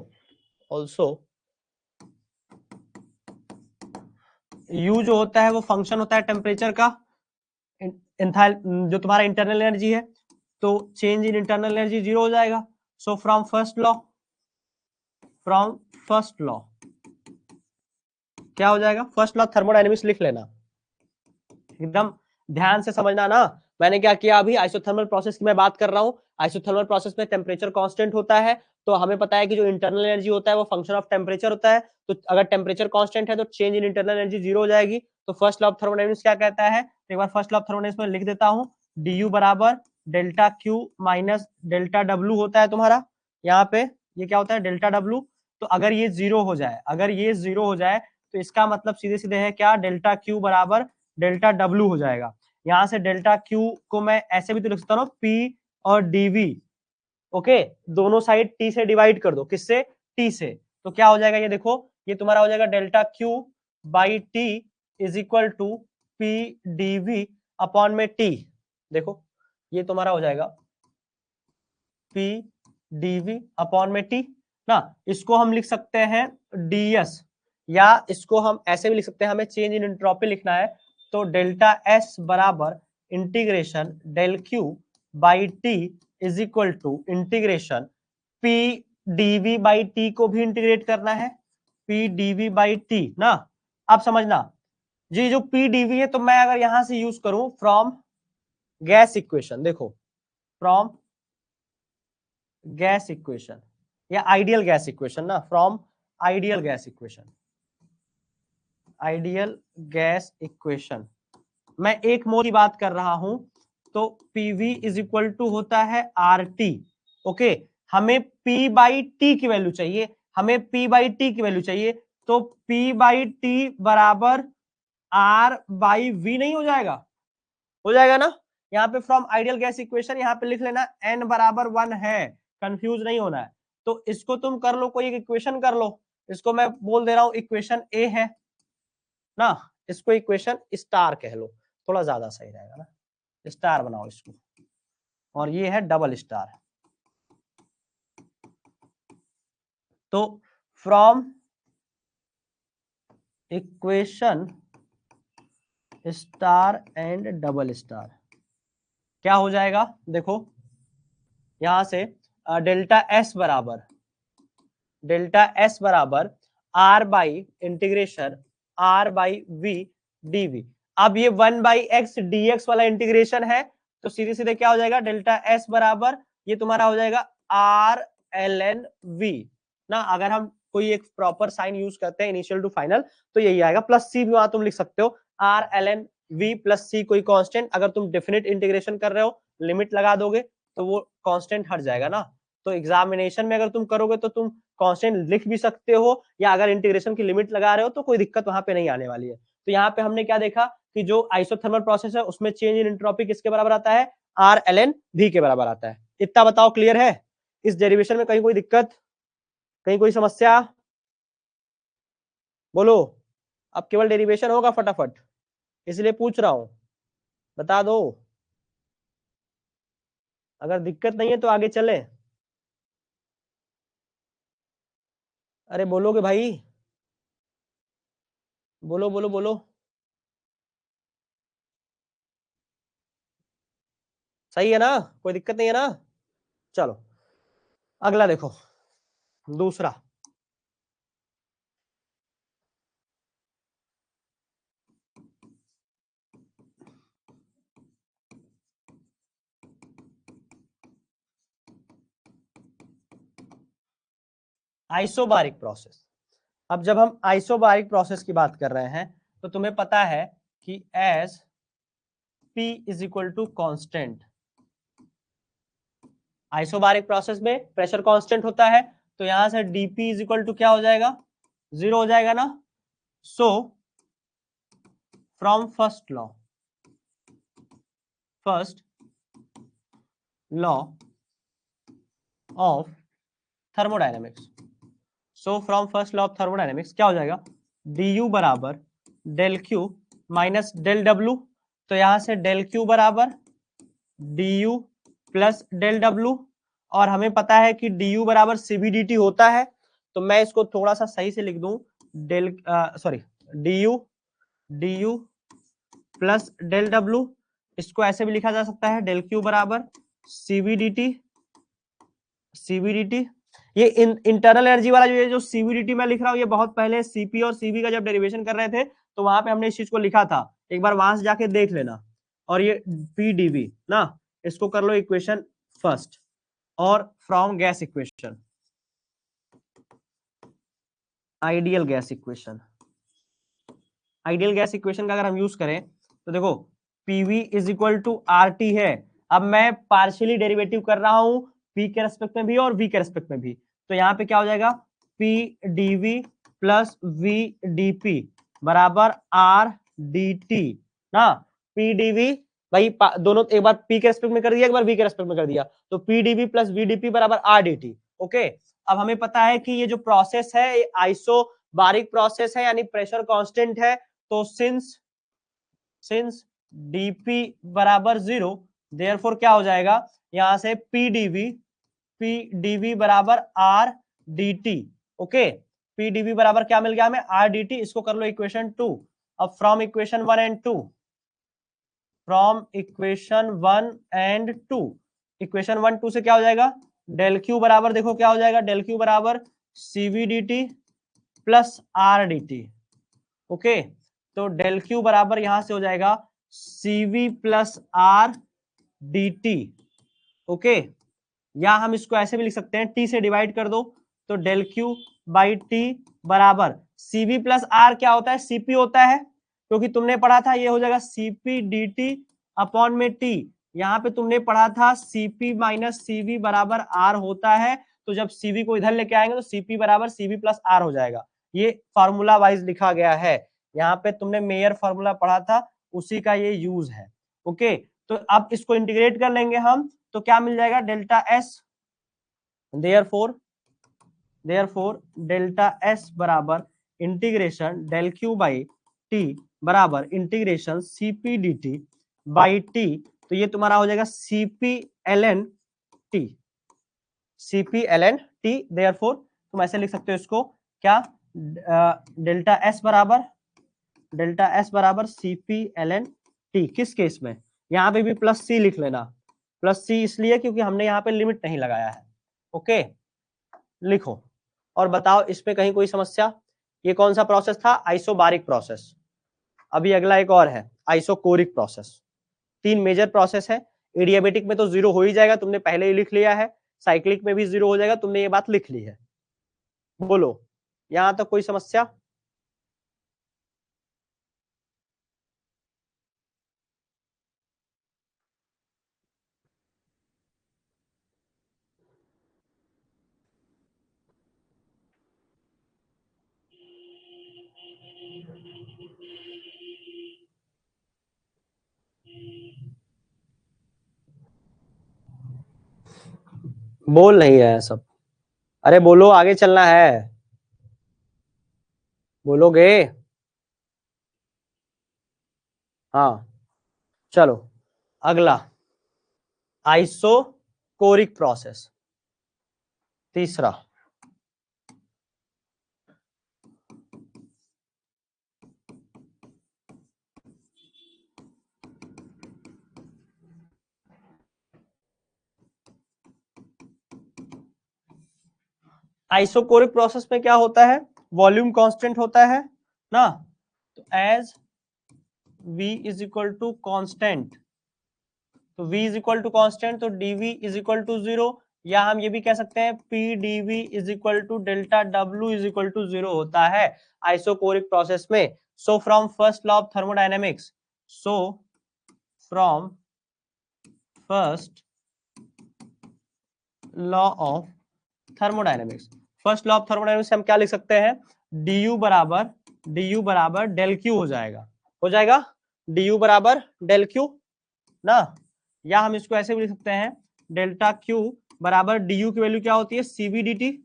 U जो होता है वो फंक्शन होता है टेम्परेचर का, जो तुम्हारा इंटरनल एनर्जी है, तो change in internal energy zero हो जाएगा। सो फ्रॉम फर्स्ट लॉ क्या हो जाएगा? फर्स्ट लॉ थर्मोडायनेमिक्स लिख लेना, एकदम ध्यान से समझना ना। मैंने क्या किया, अभी आइसोथर्मल प्रोसेस की मैं बात कर रहा हूँ। आइसोथर्मल प्रोसेस में टेम्परेचर कांस्टेंट होता है, तो हमें पता है कि जो इंटरनल एनर्जी होता है वो फंक्शन ऑफ टेम्परेचर होता है। तो अगर टेम्परेचर कांस्टेंट है तो change in internal energy zero हो जाएगी। तो फर्स्ट लॉ ऑफ थर्मोडायनेमिक्स क्या कहता है? एक बार फर्स्ट लॉ ऑफ थर्मोडायनेमिक्स में लिख देता हूँ, du बराबर delta Q minus delta W होता है तुम्हारा। यहाँ पे ये क्या होता है? Delta W. तो अगर ये जीरो हो जाए, अगर ये जीरो हो जाए तो इसका मतलब सीधे सीधे है क्या? डेल्टा क्यू बराबर डेल्टा डब्ल्यू हो जाएगा। यहां से डेल्टा क्यू को मैं ऐसे भी तो लिख सकता हूँ, पी और डीवी। ओके, दोनों साइड टी से डिवाइड कर दो, किससे? टी से। तो क्या हो जाएगा? ये देखो, ये तुम्हारा हो जाएगा delta Q by T is equal to P DV upon में टी। देखो, ये तुम्हारा हो जाएगा पी डीवी अपॉन में टी ना। इसको हम लिख सकते हैं डीएस, या इसको हम ऐसे भी लिख सकते हैं, हमें चेंज इन एंट्रोपी लिखना है, तो डेल्टा एस बराबर integration del Q by T is equal to integration P DV by T को भी इंटीग्रेट करना है, पी डीवी बाई टी ना। अब समझना, जी जो पी डीवी है, तो मैं अगर यहां से यूज करूं फ्रॉम गैस इक्वेशन, देखो फ्रॉम गैस इक्वेशन या आइडियल गैस इक्वेशन ना, from ideal gas equation, ideal gas equation मैं 1 मोल की बात कर रहा हूं, तो पीवी इज इक्वल टू होता है आर टी। ओके, हमें पी बाई टी की वैल्यू चाहिए, हमें पी बाई टी की वैल्यू चाहिए, तो पी बाई टी बराबर आर बाई वी नहीं हो जाएगा ना। यहाँ पे फ्रॉम आइडियल गैस इक्वेशन यहाँ पे लिख लेना n बराबर 1 है, कंफ्यूज नहीं होना है। तो इसको तुम कर लो, कोई एक इक्वेशन कर लो, इसको मैं बोल दे रहा हूं इक्वेशन ए है ना, इसको इक्वेशन स्टार कह लो, थोड़ा ज्यादा सही रहेगा ना, स्टार बनाओ इसको, और ये है डबल स्टार। तो from equation star and double star क्या हो जाएगा, देखो यहां से डेल्टा एस बराबर R by integration R by V DV. अब ये 1/x dx वाला इंटीग्रेशन है, तो सीधे सीधे क्या हो जाएगा, डेल्टा एस बराबर ये तुम्हारा हो जाएगा आर एल एन वी ना। अगर हम कोई एक प्रॉपर साइन यूज करते हैं इनिशियल टू फाइनल, तो यही आएगा, प्लस सी भी वहां तुम लिख सकते हो, R L N V plus C कोई कांस्टेंट। अगर तुम डेफिनेट इंटीग्रेशन कर रहे हो, लिमिट लगा दोगे तो वो कांस्टेंट हट जाएगा ना। तो एग्जामिनेशन में अगर तुम करोगे तो तुम कांस्टेंट लिख भी सकते हो, या अगर इंटीग्रेशन की लिमिट लगा रहे हो तो कोई दिक्कत वहां पे नहीं आने वाली है। तो यहाँ पे हमने क्या देखा कि जो आइसोथर्मल प्रोसेस है उसमें चेंज इन एंट्रोपी किसके बराबर आता है, आर एल एन वी के बराबर आता है। इतना बताओ क्लियर है। इस डेरिवेशन में कहीं कोई दिक्कत, कहीं कोई समस्या, बोलो। अब केवल डेरिवेशन होगा फटाफट, इसलिए पूछ रहा हूं, बता दो। अगर दिक्कत नहीं है तो आगे चले। अरे बोलोगे भाई, बोलो बोलो बोलो। सही है ना, कोई दिक्कत नहीं है ना। चलो अगला देखो, दूसरा। Isobaric process. अब जब हम आइसोबारिक प्रोसेस की बात कर रहे हैं, तो तुम्हें पता है कि as P is equal to constant, isobaric process में प्रेशर कांस्टेंट होता है, तो यहां से dp इज इक्वल टू क्या हो जाएगा, 0 हो जाएगा ना। So from first law of thermodynamics, so from first law of thermodynamics क्या हो जाएगा, du बराबर del Q minus del W. तो यहां से डेल क्यू बराबर du प्लस डेल डब्ल्यू, और हमें पता है कि du बराबर cbdt होता है, तो मैं इसको थोड़ा सा सही से लिख दूं, del sorry du plus del W, इसको ऐसे भी लिखा जा सकता है डेल क्यू बराबर cbdt। ये इंटरनल एनर्जी वाला जो ये जो cbdt मैं लिख रहा हूँ, ये बहुत पहले सीपी और सीबी का जब डेरिवेशन कर रहे थे तो वहां पे हमने इस चीज को लिखा था, एक बार वहां से जाके देख लेना। और ये pdv ना, इसको कर लो इक्वेशन फर्स्ट, और from gas equation ideal gas equation, ideal gas equation का अगर हम यूज करें तो देखो PV is equal to R T है। अब मैं पार्शियली डेरिवेटिव कर रहा हूं पी के रेस्पेक्ट में भी और वी के रेस्पेक्ट में भी, तो यहाँ पे क्या हो जाएगा, P DV plus V DP बराबर आर डी टी ना। पी डीवी भाई दोनों एक बार पी के रेस्पेक्ट में कर दिया, एक बार वी के रेस्पेक्ट में कर दिया, तो P DV plus V DP बराबर आर डी टी। ओके, अब हमें पता है कि ये जो प्रोसेस है ये आइसो बारिक प्रोसेस है, यानी प्रेशर कांस्टेंट है। तो सिंस dp बराबर 0, देयरफॉर क्या हो जाएगा, यहां से pdv बराबर r dt। ओके, pdv बराबर क्या मिल गया हमें, r dt। इसको कर लो इक्वेशन 2। अब from equation 1 and 2, from equation 1 and 2, equation 1 2 से क्या हो जाएगा, डेल क्यू बराबर देखो क्या हो जाएगा, डेल क्यू बराबर cv dt plus r dt। Okay, तो डेल क्यू बराबर यहां से हो जाएगा CV plus are D T. Okay, या हम इसको ऐसे भी लिख सकते हैं, टी से डिवाइड कर दो तो डेल क्यू बाई टी बराबर सीवी प्लस आर क्या होता है, सीपी होता है, क्योंकि तुमने पढ़ा था ये हो जाएगा सीपी डी टी अपॉन में टी। यहाँ पे तुमने पढ़ा था सीपी माइनस सीवी बराबर आर होता है, तो जब सीवी को इधर लेके आएंगे तो सीपी बराबर सीवी प्लस आर हो जाएगा। ये फॉर्मूला वाइज लिखा गया है, यहाँ पे तुमने मेयर फॉर्मूला पढ़ा था, उसी का ये यूज है। ओके, तो अब इसको इंटीग्रेट कर लेंगे हम, तो क्या मिल जाएगा, delta S, therefore delta S बराबर integration del Q by T बराबर integration CP D T by T. तो ये तुम्हारा हो जाएगा CP L N T, CP L N T. Therefore तुम ऐसे लिख सकते हो इसको, क्या, डेल्टा एस बराबर सीपी एल एन टी। किस केस में, यहाँ पे भी प्लस सी लिख लेना, प्लस सी इसलिए क्योंकि हमने यहाँ पे लिमिट नहीं लगाया है। ओके, लिखो और बताओ इस पे कहीं कोई समस्या। ये कौन सा प्रोसेस था, आइसोबारिक प्रोसेस। अभी अगला एक और है, आइसोकोरिक प्रोसेस। तीन मेजर प्रोसेस है। एडियाबेटिक में तो जीरो हो ही जाएगा, तुमने पहले ही लिख लिया है, साइक्लिक में भी जीरो हो जाएगा, तुमने ये बात लिख ली है। बोलो यहां तक कोई समस्या। बोल नहीं रहे हैं सब, अरे बोलो, आगे चलना है, बोलोगे। हाँ चलो, अगला आइसोकोरिक प्रोसेस, तीसरा। आइसोकोरिक प्रोसेस में क्या होता है, वॉल्यूम कांस्टेंट होता है ना, तो as V is equal to constant, तो V is equal to constant, तो dV is equal to zero, या हम ये भी कह सकते हैं P dV is equal to delta W is equal to zero होता है आइसोकोरिक प्रोसेस में। So from first law of thermodynamics, so from first law of thermodynamics, first law of thermodynamics हम क्या लिख सकते हैं, du बराबर डेल क्यू हो जाएगा du बराबर डेल क्यू ना, या हम इसको ऐसे भी लिख सकते हैं, डेल्टा क्यू बराबर du की वैल्यू क्या होती है, CV D T.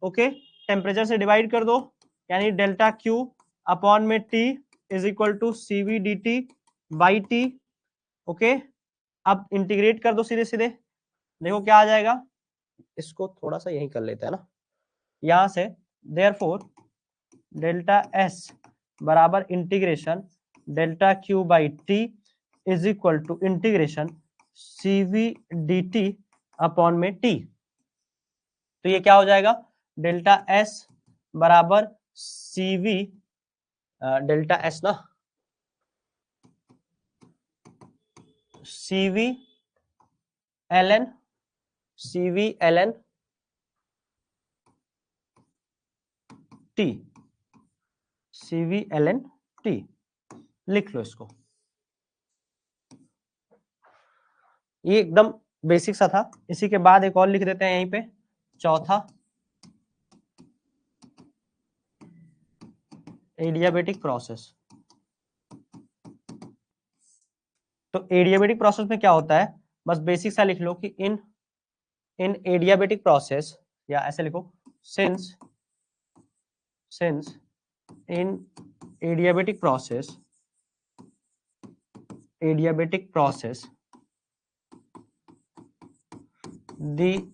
Okay, temperature से डिवाइड कर दो, यानी डेल्टा क्यू अपॉन में T is equal to CV D T by T. Okay, अब इंटीग्रेट कर दो सीधे सीधे, देखो क्या आ जाएगा, इसको थोड़ा सा यही कर लेते हैं ना, यहां से देयरफॉर डेल्टा एस बराबर integration delta Q by T is equal to integration CV D T upon में टी। तो ये क्या हो जाएगा, डेल्टा एस बराबर सीवी, डेल्टा एस ना, CV L N T, CVLN-T, लिख लो इसको। ये एकदम बेसिक सा था। इसी के बाद एक और लिख देते हैं यहीं पे, चौथा एडियाबेटिक प्रोसेस। तो एडियाबेटिक प्रोसेस में क्या होता है, बस बेसिक सा लिख लो कि इन एडियाबेटिक प्रोसेस, या ऐसे लिखो, since in adiabatic process the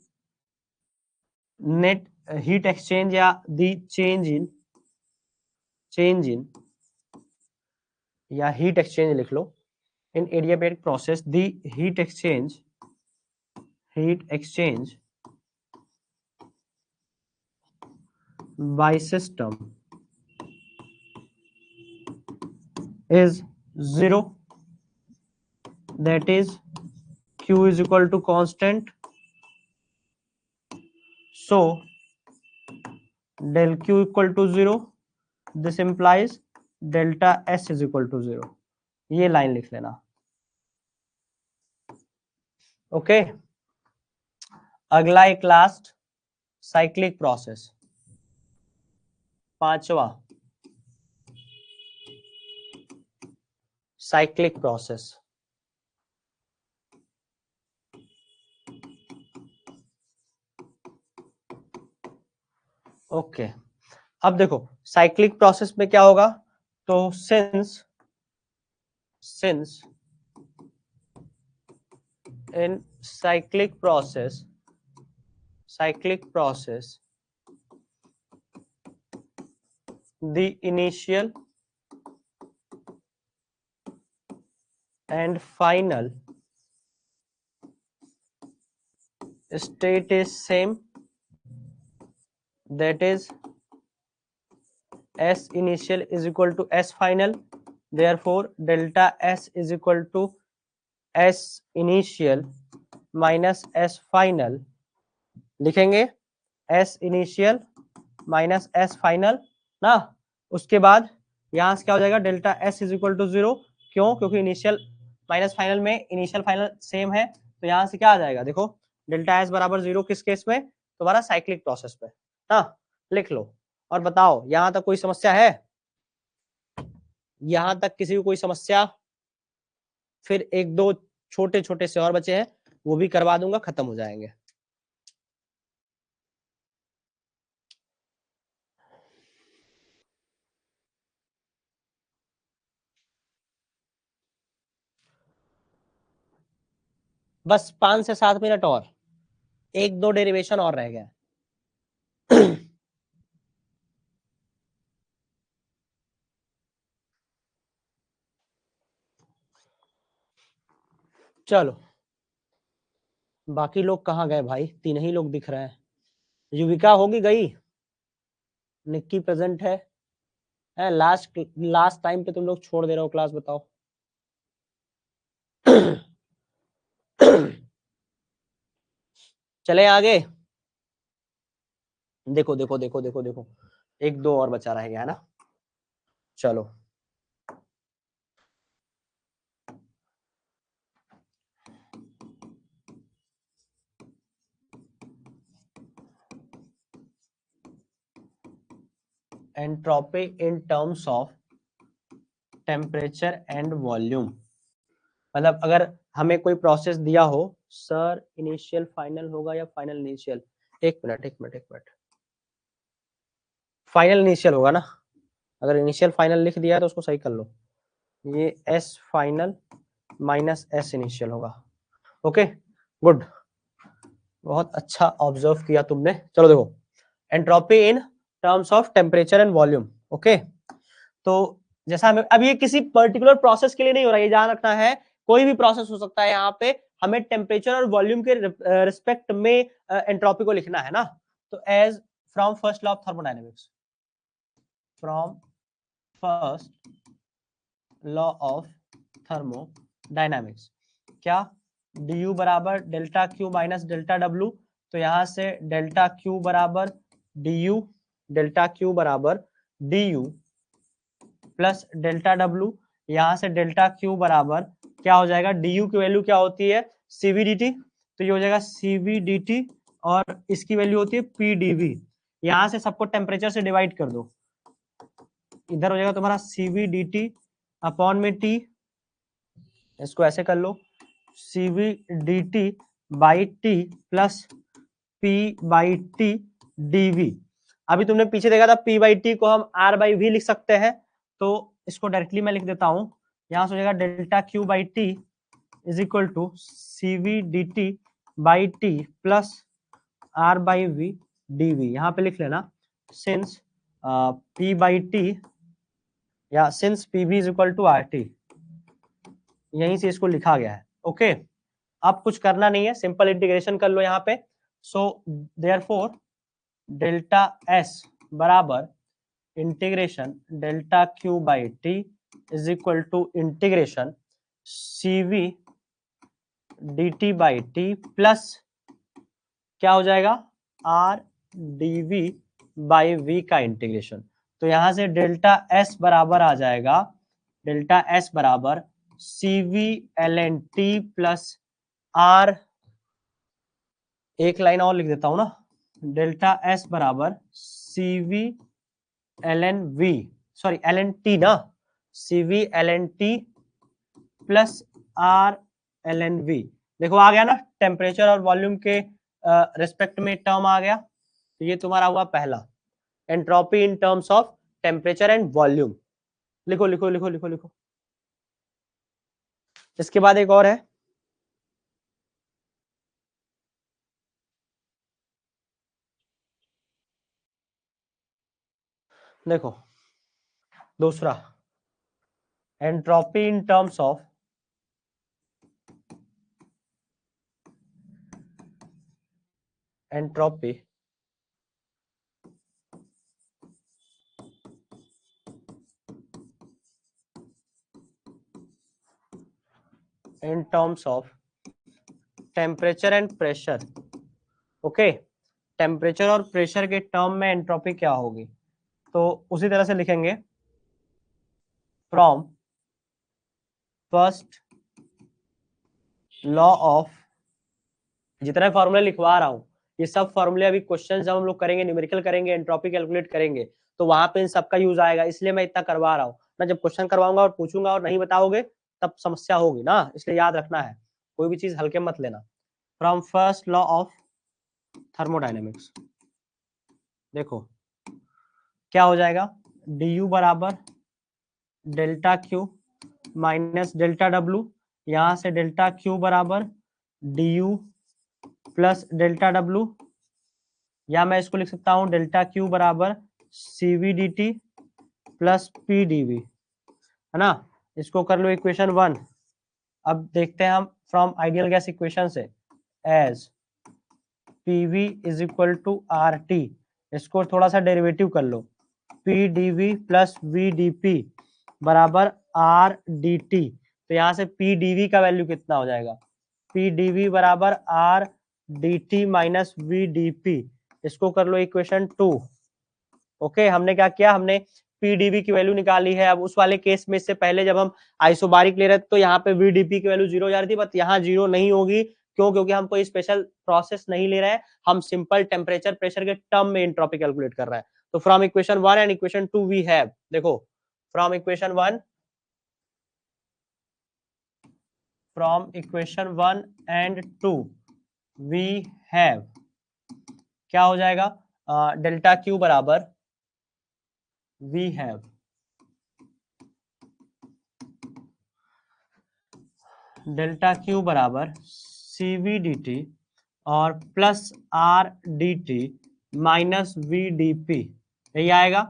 net heat exchange या the change in या heat exchange लिख लो, in adiabatic process the heat exchange by system is 0, that is q is equal to constant, so del q equal to 0, this implies delta s is equal to 0. ये line लिख लेना। Okay, अगला एक last cyclic process, पांचवा cyclic process. Okay, अब देखो cyclic process में क्या होगा, तो since in cyclic process the initial and final state is same, that is S initial is equal to S final, therefore delta S is equal to S initial minus S final, लिखेंगे S initial minus S final ना। उसके बाद यहां से क्या हो जाएगा, delta S is equal to 0, क्यों, क्योंकि इनिशियल माइनस फाइनल में इनिशियल फाइनल सेम है, तो यहां से क्या आ जाएगा, देखो डेल्टा S बराबर 0 किस केस में, तुम्हारा साइक्लिक प्रोसेस पे ना, लिख लो। और बताओ यहां तक कोई समस्या है, यहां तक किसी को कोई समस्या, फिर एक दो छोटे छोटे से और बचे हैं, वो भी करवा दूंगा, खत्म हो जाएंगे। बस 5 से 7 मिनट और, एक दो डेरिवेशन और रह गया। चलो, बाकी लोग कहाँ गए भाई, 3 ही लोग दिख रहे हैं। युविका होगी गई, निक्की प्रेजेंट है, लास्ट टाइम पे तुम लोग छोड़ दे रहे हो क्लास, बताओ। चले आगे, देखो देखो देखो देखो देखो, एक दो और बचा रह गया है ना। चलो entropy in terms of temperature and volume, मतलब अगर हमें कोई प्रोसेस दिया हो, सर इनिशियल फाइनल होगा या फाइनल इनिशियल, एक मिनट, फाइनल इनिशियल होगा ना, अगर इनिशियल फाइनल लिख दिया है तो उसको सही कर लो, ये S final minus S initial होगा। ओके गुड, बहुत अच्छा ऑब्जर्व किया तुमने। चलो देखो, entropy in terms of temperature and volume. Okay, तो जैसा हमें अब, ये किसी पर्टिकुलर प्रोसेस के लिए नहीं हो रहा है, ये ध्यान रखना है, कोई भी प्रोसेस हो सकता है, यहाँ पे हमें टेम्परेचर और वॉल्यूम के रिस्पेक्ट में एंट्रोपी को लिखना है ना। तो as from first law of thermodynamics, from first law of thermodynamics, क्या, du बराबर delta Q minus delta W, तो यहां से डेल्टा क्यू बराबर du, डेल्टा क्यू बराबर du प्लस डेल्टा डब्ल्यू, यहां से डेल्टा क्यू बराबर क्या हो जाएगा, du की वैल्यू क्या होती है, cvdt, तो ये हो जाएगा cvdt, और इसकी वैल्यू होती है pdv, यहां से सबको टेम्परेचर से डिवाइड कर दो, इधर हो जाएगा तुम्हारा cvdt अपॉन में t, इसको ऐसे कर लो, cvdt by T plus p by T dv। अभी तुमने पीछे देखा था p बाई टी को हम r बाई v लिख सकते हैं, तो इसको डायरेक्टली मैं लिख देता हूं, यहां से हो जाएगा delta Q by T is equal to cvdt by T plus r by v dv। यहाँ पे लिख लेना सिंस p बाई टी या since pv is equal to rt, यहीं से इसको लिखा गया है। ओके, अब कुछ करना नहीं है, सिंपल इंटीग्रेशन कर लो यहाँ पे। सो देयरफॉर डेल्टा एस बराबर integration delta Q by T is equal to integration CV dt by T plus क्या हो जाएगा R dV बाई V का इंटीग्रेशन। तो यहां से डेल्टा S बराबर आ जाएगा, डेल्टा S बराबर CV ln T plus R, एक लाइन और लिख देता हूं ना, डेल्टा S बराबर CV ln V, sorry ln T ना, CV ln T plus R ln V। देखो आ गया ना, टेम्परेचर और वॉल्यूम के रिस्पेक्ट में टर्म आ गया। तो ये तुम्हारा हुआ पहला, entropy in terms of temperature and volume. लिखो लिखो लिखो लिखो लिखो। इसके बाद एक और है, देखो दूसरा, entropy in terms of entropy in terms of temperature and pressure. Okay, temperature और प्रेशर के टर्म में एंट्रोपी क्या होगी, तो उसी तरह से लिखेंगे, फ्रॉम फर्स्ट लॉ ऑफ, जितने फॉर्मूले लिखवा रहा हूं ये सब फॉर्मूले अभी क्वेश्चन जब हम लोग करेंगे, न्यूमेरिकल करेंगे, एंट्रोपी कैलकुलेट करेंगे, तो वहां पे इन सबका यूज आएगा, इसलिए मैं इतना करवा रहा हूँ ना। जब क्वेश्चन करवाऊंगा और पूछूंगा और नहीं बताओगे तब समस्या होगी ना, इसलिए याद रखना है, कोई भी चीज हल्के मत लेना। From first law of thermodynamics, देखो क्या हो जाएगा, du बराबर delta Q minus delta W, यहां से डेल्टा क्यू बराबर du प्लस डेल्टा डब्लू, या मैं इसको लिख सकता हूं डेल्टा क्यू बराबर CV dt plus P dV, है ना। इसको कर लो इक्वेशन 1। अब देखते हैं हम फ्रॉम आइडियल गैस इक्वेशन से, as PV is equal to RT, इसको थोड़ा सा डेरिवेटिव कर लो, P dV plus V dP बराबर R dt। तो यहाँ से P dV का वैल्यू कितना हो जाएगा, P dV बराबर R dt minus V dP, इसको कर लो इक्वेशन 2। ओके, हमने क्या किया, हमने PdV की वैल्यू निकाली है। अब उस वाले केस में, इससे पहले जब हम आइसोबारिक ले रहे थे तो यहाँ पे VdP की वैल्यू 0 जा रही थी, बट यहाँ 0 नहीं होगी। क्यों? क्योंकि हम कोई स्पेशल प्रोसेस नहीं ले रहे हैं, हम सिंपल टेम्परेचर प्रेशर के टर्म में एंट्रोपी कैलकुलेट कर रहे हैं। तो from equation 1 and equation 2 we have, देखो from equation 1 and 2 we have, क्या हो जाएगा, डेल्टा क्यू बराबर वी हैव डेल्टा क्यू बराबर CV dt और plus R dt minus V dP, यही आएगा।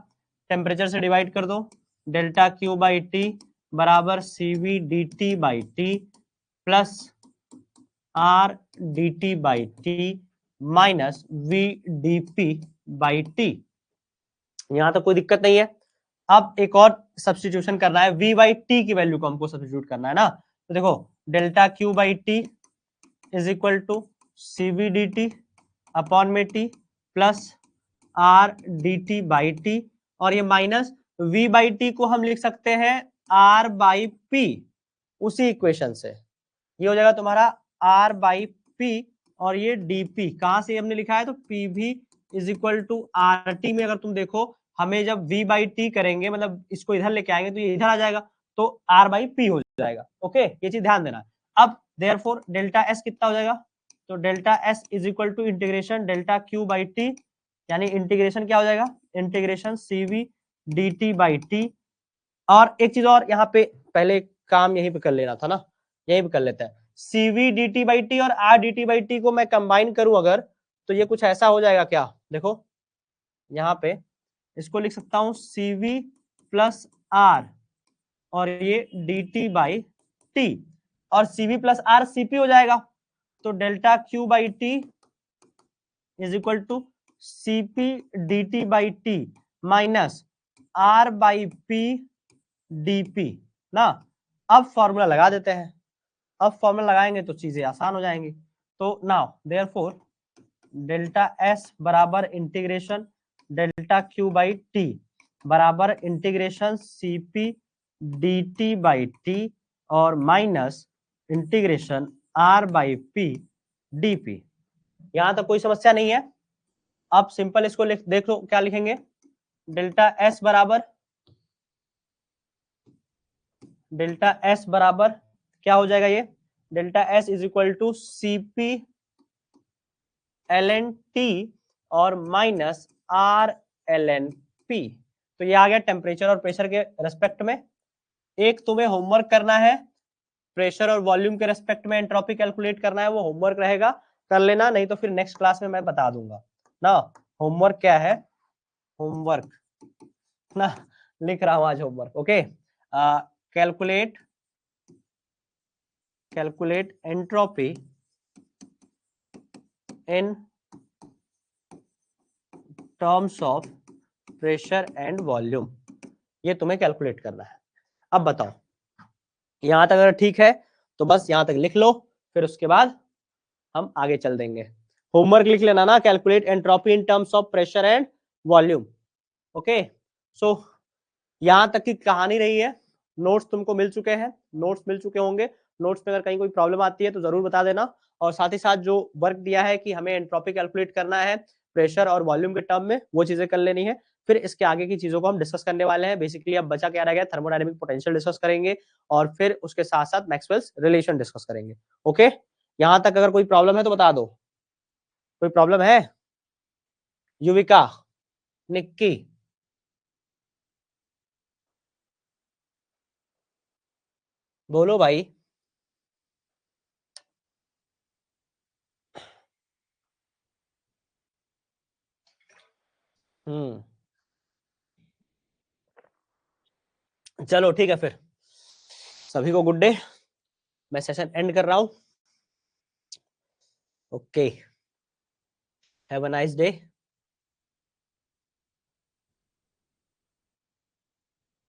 टेम्परेचर से डिवाइड कर दो, डेल्टा क्यू बाई टी बराबर CV dt by T plus R dt by T minus V dP by T. यहां तक कोई दिक्कत नहीं है। अब एक और सब्स्टिट्यूशन करना है, V बाई टी की वैल्यू को हमको सब्स्टिट्यूट करना है ना। तो देखो delta Q by T is equal to CV dt upon में T plus R dt by T, और ये माइनस V बाई टी को हम लिख सकते हैं R बाई पी, उसी इक्वेशन से। ये हो जाएगा तुम्हारा R बाई पी, और ये dp कहां से हमने लिखा है, तो PV is equal to RT में अगर तुम देखो, हमें जब V बाई टी करेंगे, मतलब इसको इधर लेके आएंगे तो ये इधर आ जाएगा, तो R बाई पी हो जाएगा। ओके, ये चीज ध्यान देना। अब देयरफॉर डेल्टा S कितना हो जाएगा, तो delta S is equal to integration delta Q by T, यानी इंटीग्रेशन क्या हो जाएगा, integration CV dt by T. और एक चीज और यहाँ पे, पहले काम यहीं पे कर लेना था ना, यहीं पे कर लेते हैं। CV dt बाई टी और R dt बाई टी को मैं कंबाइन करूं अगर, तो ये कुछ ऐसा हो जाएगा क्या, देखो यहाँ पे इसको लिख सकता हूं CV प्लस R और ये dt बाई टी, और CV प्लस R CP हो जाएगा। तो delta Q by T is equal to CP dt by T minus R by P dp ना। अब फॉर्मूला लगा देते हैं, अब फॉर्मूला लगाएंगे तो चीजें आसान हो जाएंगी। तो नाउ देयरफॉर डेल्टा एस बराबर integration delta Q by T बराबर integration CP D T by T और minus integration R by P D P. यहां तक कोई समस्या नहीं है। अब सिंपल इसको देख लो क्या लिखेंगे। डेल्टा एस बराबर क्या हो जाएगा, ये delta S is equal to CP L N T और minus R L N P. तो ये आ गया टेम्परेचर और प्रेशर के रेस्पेक्ट में। एक तुम्हें होमवर्क करना है, प्रेशर और वॉल्यूम के रेस्पेक्ट में एंट्रोपी कैलकुलेट करना है, वो होमवर्क रहेगा, कर लेना, नहीं तो फिर नेक्स्ट क्लास में मैं बता दूंगा ना। होमवर्क क्या है, होमवर्क ना लिख रहा हूं आज homework. Okay, calculate entropy in terms of pressure and volume, ये तुम्हें कैलकुलेट करना है। अब बताओ, यहां तक अगर ठीक है तो बस यहां तक लिख लो, फिर उसके बाद हम आगे चल देंगे। होमवर्क लिख लेना ना, calculate entropy in terms of pressure and volume. Okay, so यहां तक की कहानी रही है। नोट्स तुमको मिल चुके हैं, नोट्स मिल चुके होंगे। नोट्स में अगर कहीं कोई प्रॉब्लम आती है तो जरूर बता देना। और साथ ही साथ जो वर्क दिया है कि हमें एंट्रोपी कैलकुलेट करना है प्रेशर और वॉल्यूम के टर्म में, वो चीजें कर लेनी है। फिर इसके आगे की चीजों को हम डिस्कस करने वाले हैं। बेसिकली अब बचा क्या रह गया, थर्मोडायनेमिक पोटेंशियल डिस्कस करेंगे और फिर उसके साथ साथ मैक्सवेल्स रिलेशन डिस्कस करेंगे। ओके, यहां तक अगर कोई प्रॉब्लम है तो बता दो। कोई प्रॉब्लम है? युविका, निक्की, बोलो भाई। चलो ठीक है, फिर सभी को गुड डे। मैं सेशन एंड कर रहा हूं। Okay, have a nice day.